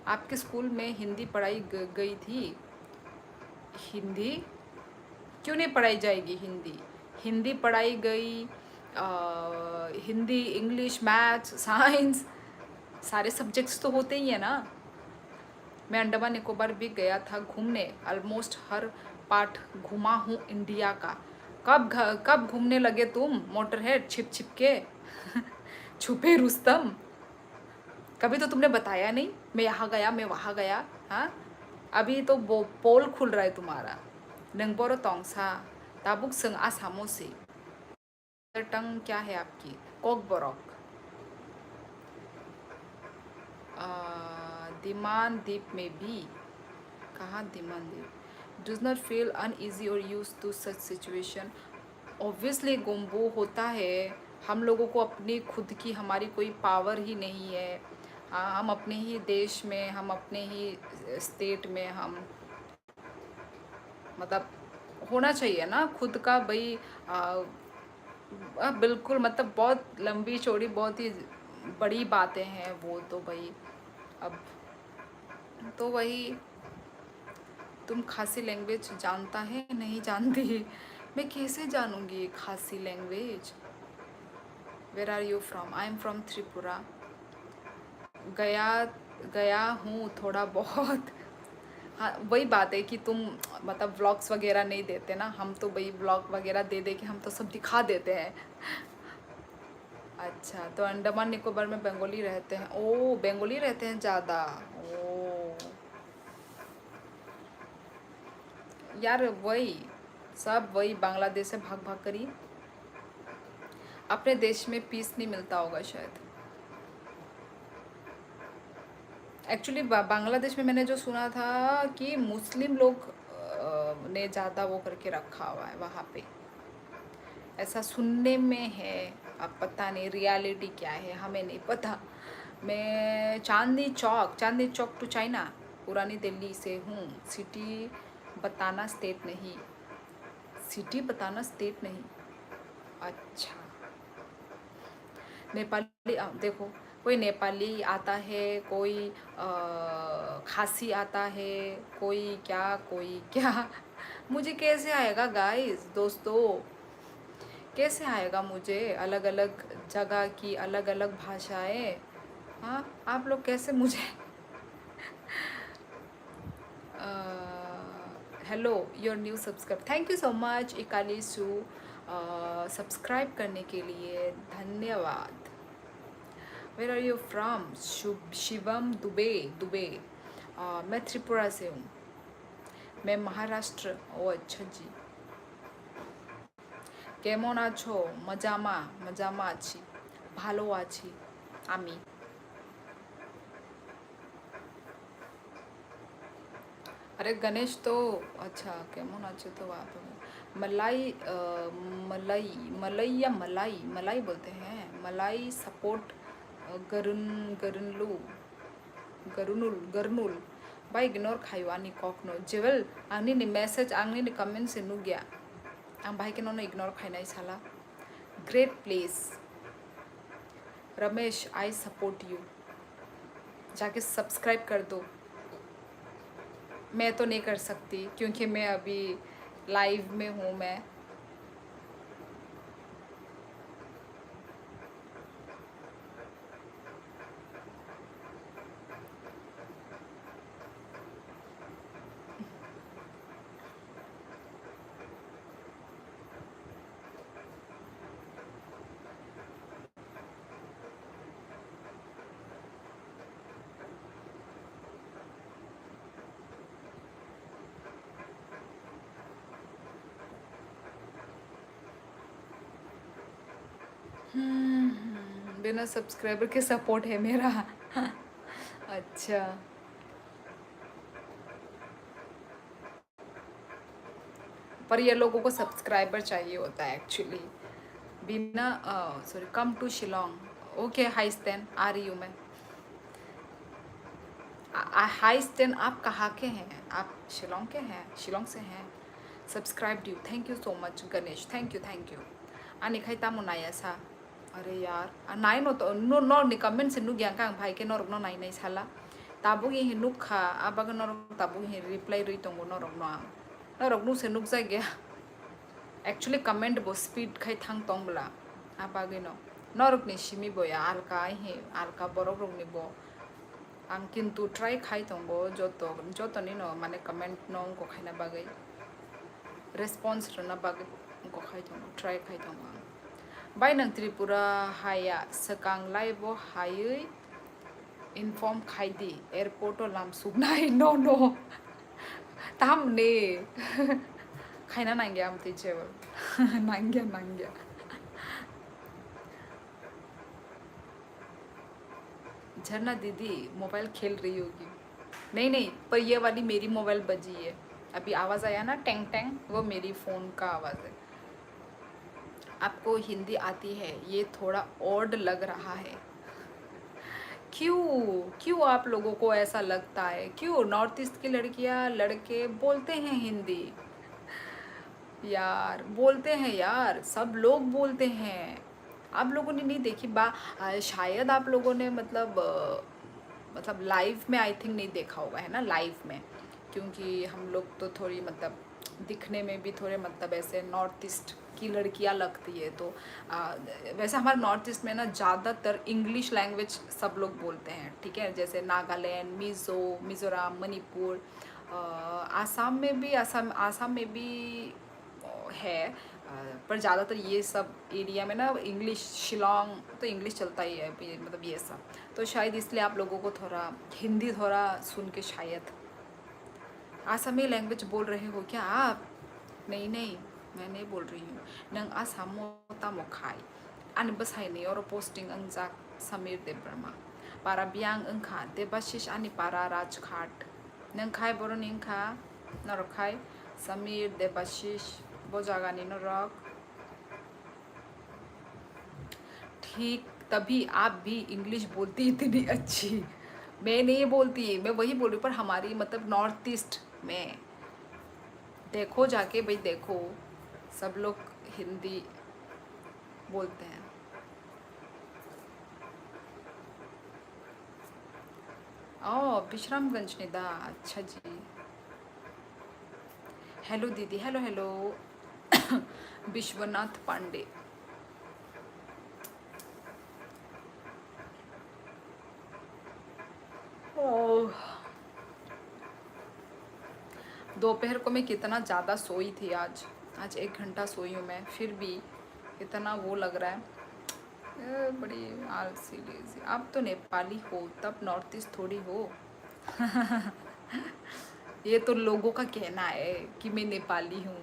आपके स्कूल में हिंदी पढ़ाई गई थी? हिंदी क्यों नहीं पढ़ाई जाएगी? हिंदी हिंदी पढ़ाई गई। हिंदी, इंग्लिश, मैथ्स, साइंस, सारे सब्जेक्ट्स तो होते ही है ना। मैं अंडमान निकोबार भी गया था घूमने, ऑलमोस्ट हर पार्ट घूमा हूँ इंडिया का। कब घूमने लगे तुम मोटरहेड छिप छिप के छुपे रुस्तम? कभी तो तुमने बताया नहीं, मैं यहाँ गया, मैं वहाँ गया। हाँ, अभी तो पोल खुल रहा है तुम्हारा। नंगबोरो तोंगसा ताबुक संग आसामो से। टंग क्या है आपकी? कोक बोरोक। दिमान द्वीप में भी, कहाँ दिमान द्वीप? डज नॉट फील अनईजी और use to such situation. Obviously गोम्बो होता है। हम लोगों को अपनी खुद की हमारी कोई पावर ही नहीं है। हम अपने ही देश में, हम अपने ही स्टेट में, हम मतलब होना चाहिए ना खुद का भाई। बिल्कुल, मतलब बहुत लंबी चौड़ी, बहुत ही बड़ी बातें हैं वो तो भाई। अब तो वही, तुम खासी लैंग्वेज जानता है? नहीं जानती। मैं कैसे जानूंगी Khasi language? Where are you from? I am from Tripura. गया गया हूँ थोड़ा बहुत। हाँ, वही बात है कि तुम मतलब व्लॉग्स वगैरह नहीं देते ना। हम तो भाई व्लॉग वगैरह दे दे के हम तो सब दिखा देते हैं। अच्छा, तो अंडमान निकोबार में बंगाली रहते हैं? ओ, बंगाली रहते हैं ज़्यादा। ओ यार, वही सब वही बांग्लादेश से भाग भाग करी। अपने देश में पीस नहीं मिलता होगा शायद। एक्चुअली बांग्लादेश में मैंने जो सुना था कि मुस्लिम लोग ने ज़्यादा वो करके रखा हुआ है वहाँ पे, ऐसा सुनने में है। अब पता नहीं रियलिटी क्या है, हमें नहीं पता। मैं चांदनी चौक टू चाइना, पुरानी दिल्ली से हूँ। सिटी बताना स्टेट नहीं। सिटी बताना स्टेट नहीं। अच्छा, नेपाली देखो, कोई नेपाली आता है, कोई खासी आता है, कोई क्या। मुझे कैसे आएगा गाइस, दोस्तों? कैसे आएगा मुझे अलग अलग जगह की अलग अलग भाषाएं? हाँ, आप लोग कैसे मुझे hello, your new subscribe, thank you so much इकाली सू। सब्सक्राइब करने के लिए धन्यवाद। Where are you from? Shivam Dubey. मैं त्रिपुरा से हूँ। मैं महाराष्ट्र। ओ अच्छा जी। केमन आछो? मजामा आছি, ভালো আছি আমি। अरे गणेश तो अच्छा, केमन आछो तो आप मलाई मलाई बोलते हैं। मलाई सपोर्ट गरुनुल भाई इग्नोर खायो आनी कॉकनो जेवल आंनि मेसेज आंनि कमेंट से नु गया। आं भाई के नोनो इग्नोर खाई साला। Great place Ramesh, I support you. जाके सब्सक्राइब कर दो। मैं तो नहीं कर सकती क्योंकि मैं अभी लाइव में हूँ। मैं बिना सब्सक्राइबर के सपोर्ट है मेरा। अच्छा, पर ये लोगों को सब्सक्राइबर चाहिए होता है एक्चुअली। बिना sorry, come to Shillong. Okay hi Stan, आ रही हूँ मैं। हाई स्टैन, आप कहाँ के हैं? आप शिलोंग के हैं? शिलोंग से हैं? Subscribe you, thank you so much Ganesh, thank you thank you. आनिखाई तामो नाया सा। अरे यार नाइन हो तो नो नो नि कमेंट से नु ग्यां का भाई के नरक नो नाई नाई साला ताबु गे नुक खा आबाग नरक ताबु गे रिप्लाई रही तंगो नरक नो आम नरक नु से नुक जायगा एक्चुअली कमेंट बो स्पीड खाई थांग तंगला आबागे नो नरक नि सिमी बोया आलका हे आलका बरक रंग नि बो आं किंतु ट्राई खाई तंगो जोतो नि नो माने कमेंट नो को खाइना बागै रेस्पॉन्स रना बागै को खाई तंगो ट्राई खाई तंगो बाय नंग त्रिपुरा हाया सकांग लाइबो हायै इनफॉर्म खाइदी एयरपोर्ट लाम सुगनाय नो नो ताम ने खाइना नांगे आम टीचर नांगे झरना दीदी मोबाइल खेल रही होगी। नहीं पर ये वाली मेरी मोबाइल बजी है। अभी आवाज़ आया ना टेंग टेंग, वो मेरी फ़ोन का आवाज़ है। आपको हिंदी आती है ये थोड़ा ऑड लग रहा है। क्यों आप लोगों को ऐसा लगता है? क्यों नॉर्थ ईस्ट की लड़कियां लड़के बोलते हैं हिंदी यार, बोलते हैं यार, सब लोग बोलते हैं। आप लोगों ने नहीं देखी शायद आप लोगों ने मतलब लाइव में आई थिंक नहीं देखा होगा, है ना, लाइव में, क्योंकि हम लोग तो थोड़ी मतलब दिखने में भी थोड़े मतलब ऐसे नॉर्थ ईस्ट की लड़कियां लगती है। तो वैसे हमारे नॉर्थ ईस्ट में ना ज़्यादातर इंग्लिश लैंग्वेज सब लोग बोलते हैं, ठीक है, जैसे नागालैंड, मिज़ोरम, मणिपुर, आसाम में भी है, पर ज़्यादातर ये सब एरिया में ना इंग्लिश, शिलोंग तो इंग्लिश चलता ही है मतलब ये सब, तो शायद इसलिए आप लोगों को थोड़ा हिंदी थोड़ा सुन के शायद आसामी लैंग्वेज बोल रहे हो क्या आप? नहीं मैं नहीं बोल रही हूँ। नंग आसामो तामो खाई आन बसाई नहीं और पोस्टिंग अंजाक समीर देब्रमा पारा बियांग अंखा देबाशिश आनी पारा राजघाट नंग खाई बोरो निंखा नरक खाई समीर देबाशिश बोजागानी नरक ठीक। तभी आप भी इंग्लिश बोलती इतनी अच्छी। मैं नहीं बोलती, मैं वही बोल रही हूँ, पर हमारी मतलब नॉर्थ ईस्ट में देखो जाके भाई, देखो सब लोग हिंदी बोलते हैं। ओ विश्रामगंज निदा, अच्छा जी। हेलो दीदी, हेलो विश्वनाथ पांडे। दोपहर को मैं कितना ज़्यादा सोई थी आज 1 घंटा सोई हूँ मैं, फिर भी इतना वो लग रहा है बड़ी आलसी लेजी। आप तो नेपाली हो तब नॉर्थ ईस्ट थोड़ी हो। ये तो लोगों का कहना है कि मैं नेपाली हूँ,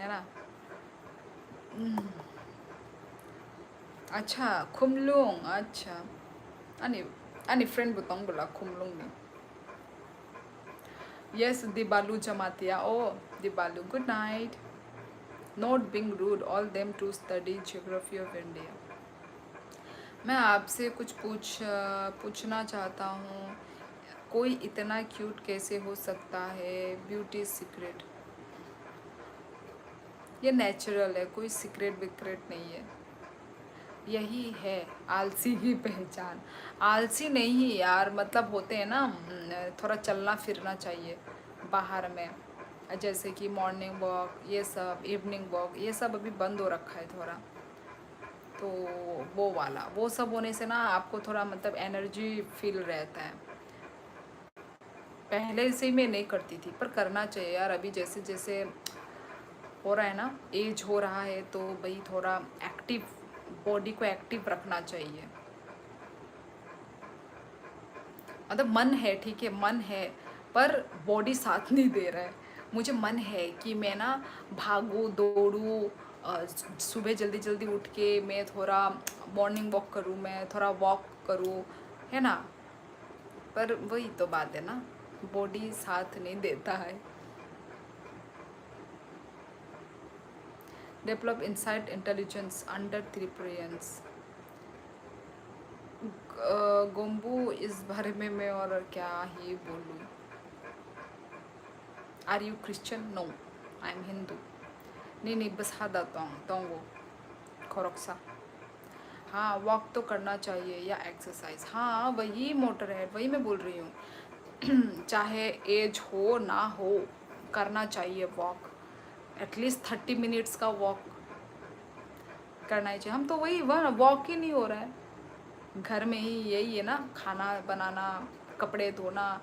है ना। अच्छा खुमलुंग, अच्छा अनि फ्रेंड बताऊँ बोला खुमलुंग में। Yes, Dibalu Jamatia. Oh, Dibalu, good night. Not being rude, all them to study geography of India. मैं आपसे कुछ पूछना चाहता हूँ, कोई इतना क्यूट कैसे हो सकता है? ब्यूटी सीक्रेट, ये नेचुरल है, कोई सीक्रेट विक्रेट नहीं है, यही है आलसी की पहचान। आलसी नहीं यार, मतलब होते हैं ना, थोड़ा चलना फिरना चाहिए बाहर में, जैसे कि मॉर्निंग वॉक, ये सब इवनिंग वॉक, ये सब अभी बंद हो रखा है थोड़ा, तो वो वाला वो सब होने से ना आपको थोड़ा मतलब एनर्जी फील रहता है। पहले से ही मैं नहीं करती थी, पर करना चाहिए यार, अभी जैसे जैसे हो रहा है ना, एज हो रहा है, तो भाई थोड़ा एक्टिव, बॉडी को एक्टिव रखना चाहिए। मतलब मन है, ठीक है, मन है, पर बॉडी साथ नहीं दे रहा है। मुझे मन है कि मैं ना भागूं दौड़ूं, सुबह जल्दी जल्दी उठ के मैं थोड़ा मॉर्निंग वॉक करूँ, मैं थोड़ा वॉक करूँ, है ना। पर वही तो बात है ना, बॉडी साथ नहीं देता है। डेवलप इंसाइट इंटेलिजेंस अंडर 3 गोम्बू, इस बारे में मैं और क्या ही बोलूँ। Are you Christian? No, I am Hindu. नहीं नहीं, बस हाथ आता हूँ तोंगो खोरक्सा। हाँ, वॉक तो करना चाहिए या एक्सरसाइज। हाँ वही मोटर है, वही मैं बोल रही हूँ। चाहे एज हो ना हो, करना चाहिए वॉक। एटलीस्ट 30 मिनट्स का वॉक करना ही चाहिए। हम तो वही वॉक ही नहीं हो रहा है, घर में ही यही है ना, खाना बनाना, कपड़े धोना,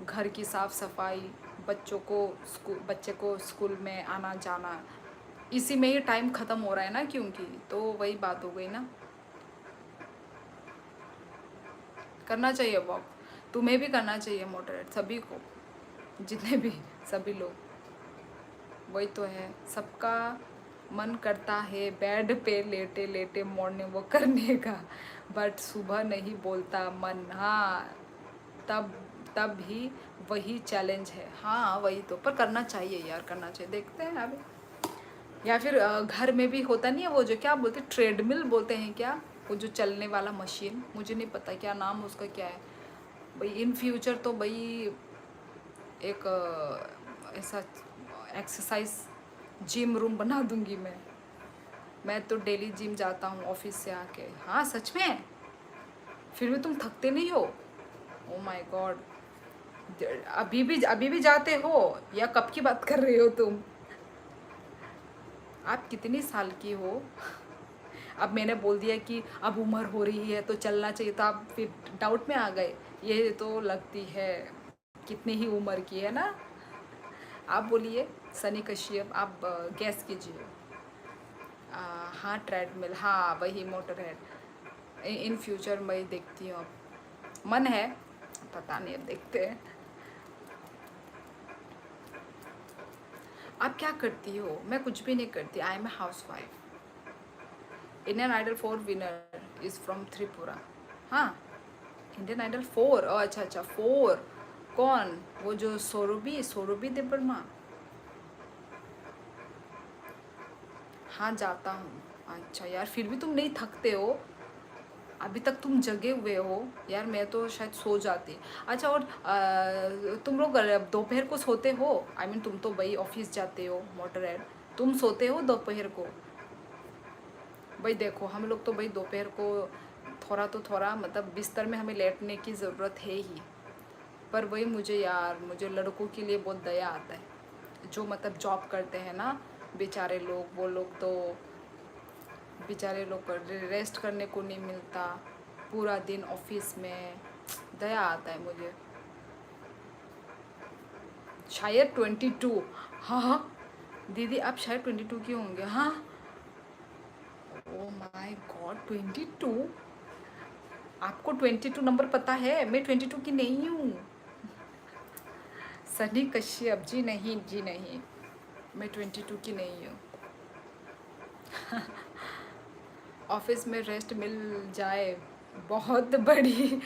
घर की साफ सफाई, बच्चे को स्कूल में आना जाना, इसी में ही टाइम ख़त्म हो रहा है ना, क्योंकि तो वही बात हो गई ना। करना चाहिए वॉक, तुम्हें भी करना चाहिए मोटरेट, सभी को, जितने भी सभी लोग। वही तो है, सबका मन करता है बेड पे लेटे लेटे मॉर्निंग वॉक करने का, बट सुबह नहीं बोलता मन। हाँ, तब तब भी वही चैलेंज है। हाँ वही तो, पर करना चाहिए यार, करना चाहिए। देखते हैं अभी, या फिर घर में भी होता नहीं है वो जो क्या बोलते हैं, ट्रेडमिल बोलते हैं क्या, वो जो चलने वाला मशीन, मुझे नहीं पता क्या नाम उसका क्या है भाई। इन फ्यूचर तो भाई एक ऐसा एक्सरसाइज जिम रूम बना दूंगी मैं तो डेली जिम जाता हूँ ऑफिस से आके। हाँ सच में, फिर भी तुम थकते नहीं हो? ओ माय गॉड, अभी भी जाते हो या कब की बात कर रहे हो तुम? आप कितनी साल की हो? अब मैंने बोल दिया कि अब उम्र हो रही है तो चलना चाहिए, तो आप फिर डाउट में आ गए। ये तो लगती है कितनी ही उम्र की है ना। आप बोलिए सनी कश्यप, आप गैस कीजिए। हाँ ट्रेडमिल, हाँ वही मोटर है। इन फ्यूचर मैं देखती हूँ, अब मन है, पता नहीं, अब देखते हैं। आप क्या करती हो? मैं कुछ भी नहीं करती, I am a housewife. Indian Idol 4 winner is from Tripura. हाँ, इंडियन आइडल 4, अच्छा अच्छा 4। कौन? वो जो सोरूबी देबर्मा। हाँ जाता हूँ। अच्छा यार, फिर भी तुम नहीं थकते हो? अभी तक तुम जगे हुए हो यार, मैं तो शायद सो जाती। अच्छा, और तुम लोग दोपहर को सोते हो? आई मीन तुम तो भाई ऑफिस जाते हो मोटर हेड, तुम सोते हो दोपहर को? भाई देखो, हम लोग तो भाई दोपहर को थोड़ा मतलब बिस्तर में हमें लेटने की ज़रूरत है ही। पर वही मुझे यार, मुझे लड़कों के लिए बहुत दया आता है, जो मतलब जॉब करते हैं ना बेचारे लोग, वो लोग तो बेचारे लोग को रेस्ट करने को नहीं मिलता, पूरा दिन ऑफिस में। दया आता है मुझे। शायद 22। हाँ हाँ दीदी, आप शायद 22 की होंगे। हाँ, ओ माय गॉड 22। आपको 22 नंबर पता है? मैं 22 की नहीं हूँ। सनी कश्यप जी नहीं, जी नहीं, मैं 22 की नहीं हूँ। ऑफिस में रेस्ट मिल जाए बहुत बड़ी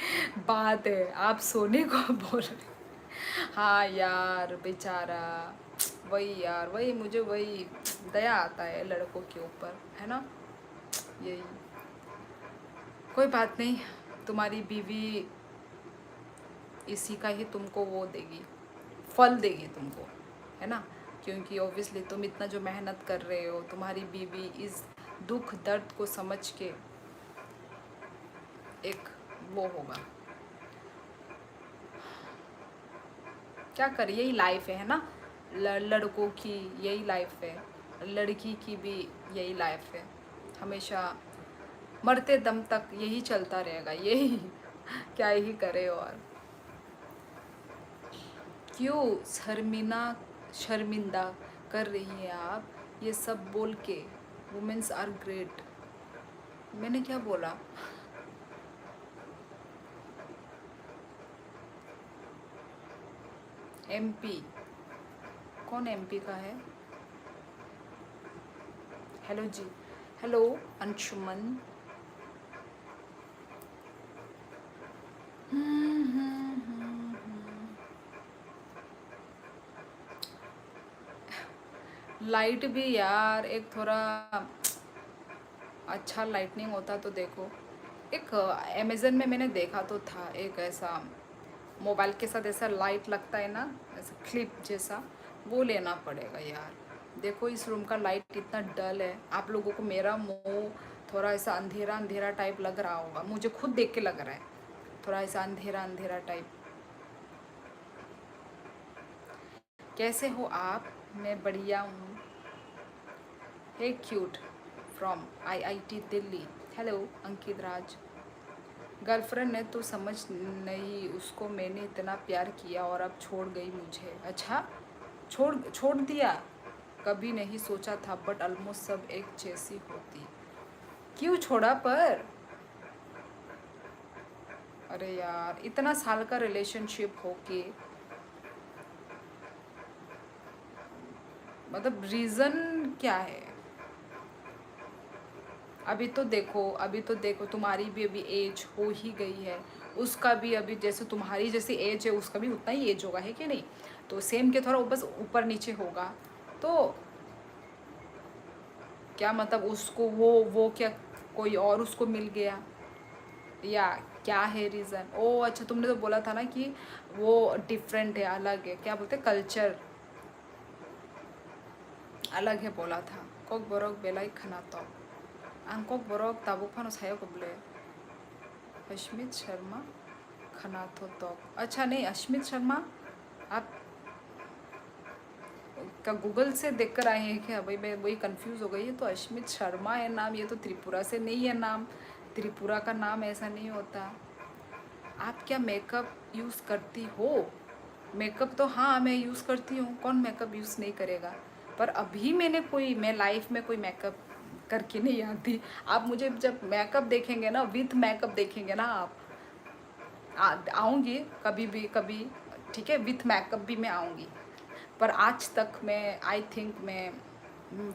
बात है, आप सोने को बोल रहे। हाँ यार बेचारा, वही यार, वही मुझे वही दया आता है लड़कों के ऊपर, है ना। यही, कोई बात नहीं, तुम्हारी बीवी इसी का ही तुमको वो देगी, फल देगी तुमको, है ना। क्योंकि ऑब्वियसली तुम इतना जो मेहनत कर रहे हो, तुम्हारी बीवी इस दुख दर्द को समझ के एक वो होगा। क्या कर, यही लाइफ है ना। लड़कों की यही लाइफ है, लड़की की भी यही लाइफ है, हमेशा मरते दम तक यही चलता रहेगा, यही। क्या ही करे। और क्यों शर्मिंदा कर रही हैं आप ये सब बोल के? Womens are great. मैंने क्या बोला? एमपी? कौन एमपी का है? हेलो जी, हेलो अंशुमन। लाइट भी यार एक थोड़ा अच्छा लाइटनिंग होता तो देखो। एक अमेज़न में मैंने देखा तो था, एक ऐसा मोबाइल के साथ ऐसा लाइट लगता है ना, ऐसा क्लिप जैसा, वो लेना पड़ेगा यार। देखो इस रूम का लाइट इतना डल है, आप लोगों को मेरा मुंह थोड़ा ऐसा अंधेरा अंधेरा टाइप लग रहा होगा, मुझे खुद देख के लग रहा है थोड़ा ऐसा अंधेरा अंधेरा टाइप। कैसे हो आप? मैं बढ़िया हूँ। Hey cute from IIT Delhi. Hello Ankit Raj. Girlfriend ने तो समझ नहीं उसको, मैंने इतना प्यार किया और अब छोड़ गई मुझे। अच्छा, छोड़ छोड़ दिया? कभी नहीं सोचा था बट ऑलमोस्ट सब एक जैसी होती। क्यों छोड़ा पर? अरे यार इतना साल का रिलेशनशिप हो के, मतलब रीज़न क्या है? अभी तो देखो तुम्हारी भी अभी एज हो ही गई है, उसका भी अभी जैसे तुम्हारी जैसी एज है उसका भी उतना ही एज होगा, है कि नहीं? तो सेम के थोड़ा बस ऊपर नीचे होगा। तो क्या मतलब उसको वो क्या कोई और उसको मिल गया, या क्या है रीज़न? ओ अच्छा, तुमने तो बोला था ना कि वो डिफरेंट है, अलग है, क्या बोलते कल्चर अलग है बोला था। कॉक बरक बेलाई खाना तो आं कॉक बरक ताबुक फानो सायो कबले अश्मित शर्मा खाना तो। अच्छा नहीं, अश्मित शर्मा आप का गूगल से देख कर आए हैं क्या? भाई मैं वही कंफ्यूज हो गई है। तो अश्मित शर्मा है नाम, ये तो त्रिपुरा से नहीं है नाम, त्रिपुरा का नाम ऐसा नहीं होता। आप क्या मेकअप यूज़ करती हो? मेकअप तो हाँ मैं यूज़ करती हूँ, कौन मेकअप यूज़ नहीं करेगा। पर अभी मैं लाइफ में कोई मेकअप करके नहीं आती। आप मुझे जब मेकअप देखेंगे ना, विथ मेकअप देखेंगे ना आप, आऊँगी कभी भी कभी, ठीक है, विथ मेकअप भी मैं आऊँगी। पर आज तक मैं आई थिंक मैं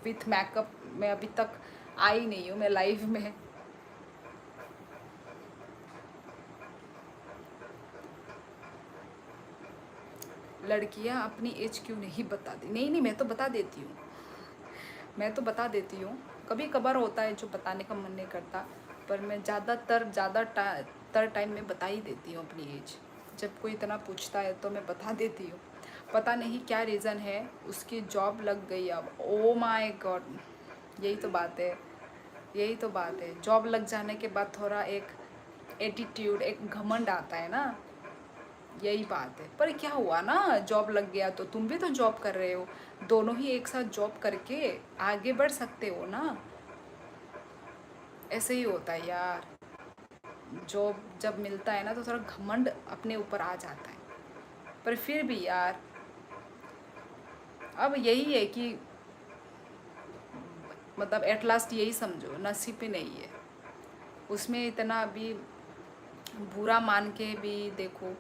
विथ मेकअप मैं अभी तक आई नहीं हूँ मैं लाइफ में। लड़कियाँ अपनी एज क्यों नहीं बताती? नहीं नहीं, मैं तो बता देती हूँ, मैं तो बता देती हूँ। कभी कभार होता है जो बताने का मन नहीं करता, पर मैं ज़्यादातर टाइम में बता ही देती हूँ अपनी एज। जब कोई इतना पूछता है तो मैं बता देती हूँ। पता नहीं क्या रीज़न है, उसकी जॉब लग गई अब। ओ माय गॉड, यही तो बात है, यही तो बात है। जॉब लग जाने के बाद थोड़ा एक एटीट्यूड, एक घमंड आता है ना, यही बात है। पर क्या हुआ ना, जॉब लग गया तो तुम भी तो जॉब कर रहे हो, दोनों ही एक साथ जॉब करके आगे बढ़ सकते हो ना। ऐसे ही होता है यार, जॉब जब मिलता है ना तो थोड़ा घमंड अपने ऊपर आ जाता है। पर फिर भी यार, अब यही है कि मतलब एट लास्ट यही समझो, नसीब पे नहीं है, उसमें इतना अभी बुरा मान के भी देखो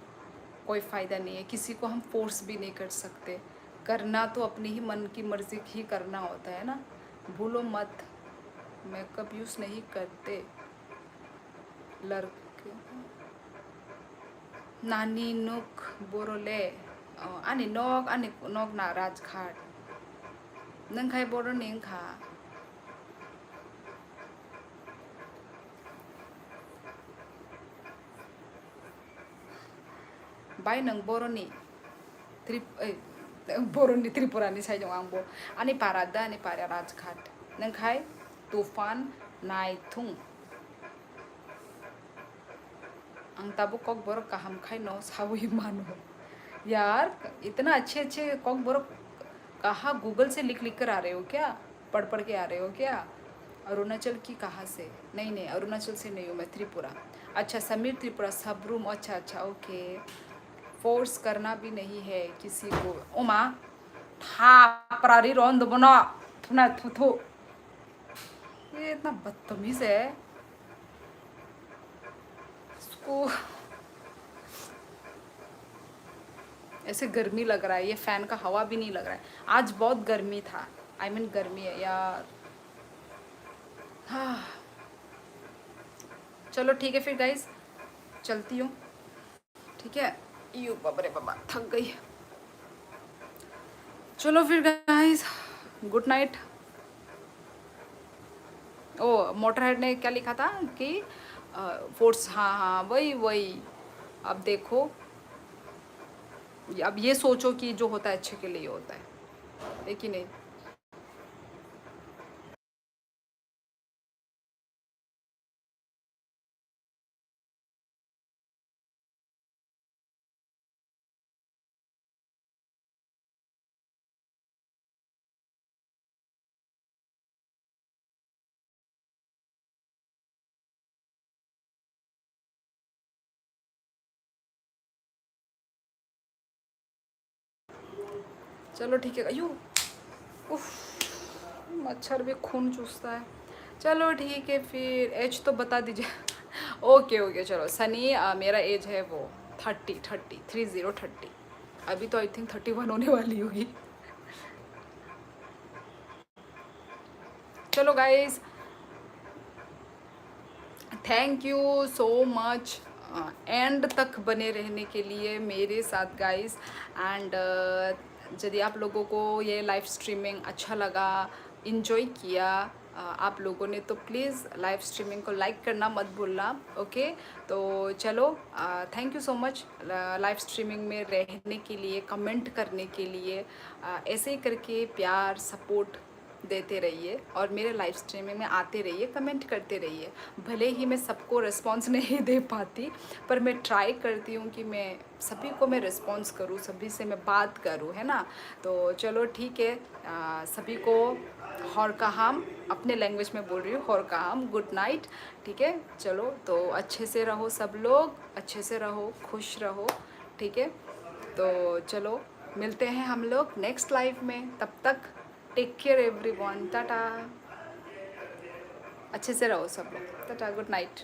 कोई फ़ायदा नहीं है। किसी को हम फोर्स भी नहीं कर सकते, करना तो अपनी ही मन की मर्ज़ी ही करना होता है ना। भूलो मत, मेकअप यूज़ नहीं करते लड़के। नानी नुक बोरोले आनी नक ना राजघाट नंखाय बोरो नेंखा बाय नंग बोरोनी बर'नि त्रिपुरानि साइडआव आंबो आंनि पारादा आंनि पारा राजघाट नंखाय तूफान नायथुं आं ताबो कक बर काहाम खाय न सावई मानो। यार इतना अच्छे अच्छे कक बर कहाँ गूगल से लिख लिख कर आ रहे हो क्या? पढ़ पढ़ के आ रहे हो क्या? अरुणाचल की कहाँ से? नहीं नहीं, अरुणाचल से नहीं हूँ मैं, त्रिपुरा। अच्छा समीर त्रिपुरा सबरूम, अच्छा अच्छा ओके। फोर्स करना भी नहीं है किसी को। ओ माँ, थापरारी रोंद बना थुना थुथु, ये इतना बदतमीज है इसको। ऐसे गर्मी लग रहा है, ये फैन का हवा भी नहीं लग रहा है। आज बहुत गर्मी था, आई मीन गर्मी है यार। हाँ चलो ठीक है फिर गाइस, चलती हूँ। ठीक है। यू बाबा रे बाबा, थक गई। चलो फिर गाइस, गुड नाइट। ओ मोटरहेड ने क्या लिखा था कि फोर्स, हाँ हाँ वही वही। अब देखो, अब ये सोचो कि जो होता है अच्छे के लिए होता है कि नहीं। चलो ठीक है। अयो, उफ, मच्छर भी खून चूसता है। चलो ठीक है फिर, एज तो बता दीजिए। ओके ओके चलो। सनी, मेरा एज है वो 30। अभी तो आई थिंक 31 होने वाली होगी। चलो guys, thank you so much and तक बने रहने के लिए मेरे साथ गाइस। एंड यदि आप लोगों को ये लाइव स्ट्रीमिंग अच्छा लगा, इन्जॉय किया आप लोगों ने, तो प्लीज़ लाइव स्ट्रीमिंग को लाइक करना मत भूलना। ओके, तो चलो, thank you so much live streaming में रहने के लिए, कमेंट करने के लिए। ऐसे ही करके प्यार सपोर्ट देते रहिए और मेरे लाइव स्ट्रीमिंग में आते रहिए, कमेंट करते रहिए। भले ही मैं सबको रिस्पॉन्स नहीं दे पाती, पर मैं ट्राई करती हूँ कि मैं सभी को मैं रिस्पॉन्स करूँ, सभी से मैं बात करूँ, है ना। तो चलो ठीक है, सभी को हौर का हम, अपने लैंग्वेज में बोल रही हूँ, हौर का हम गुड नाइट। ठीक है, चलो तो अच्छे से रहो सब लोग, अच्छे से रहो, खुश रहो। ठीक है, तो चलो मिलते हैं हम लोग नेक्स्ट लाइव में। तब तक टेक केयर एवरीवन, टाटा। अच्छे से रहो सब लोग, टाटा, गुड नाइट।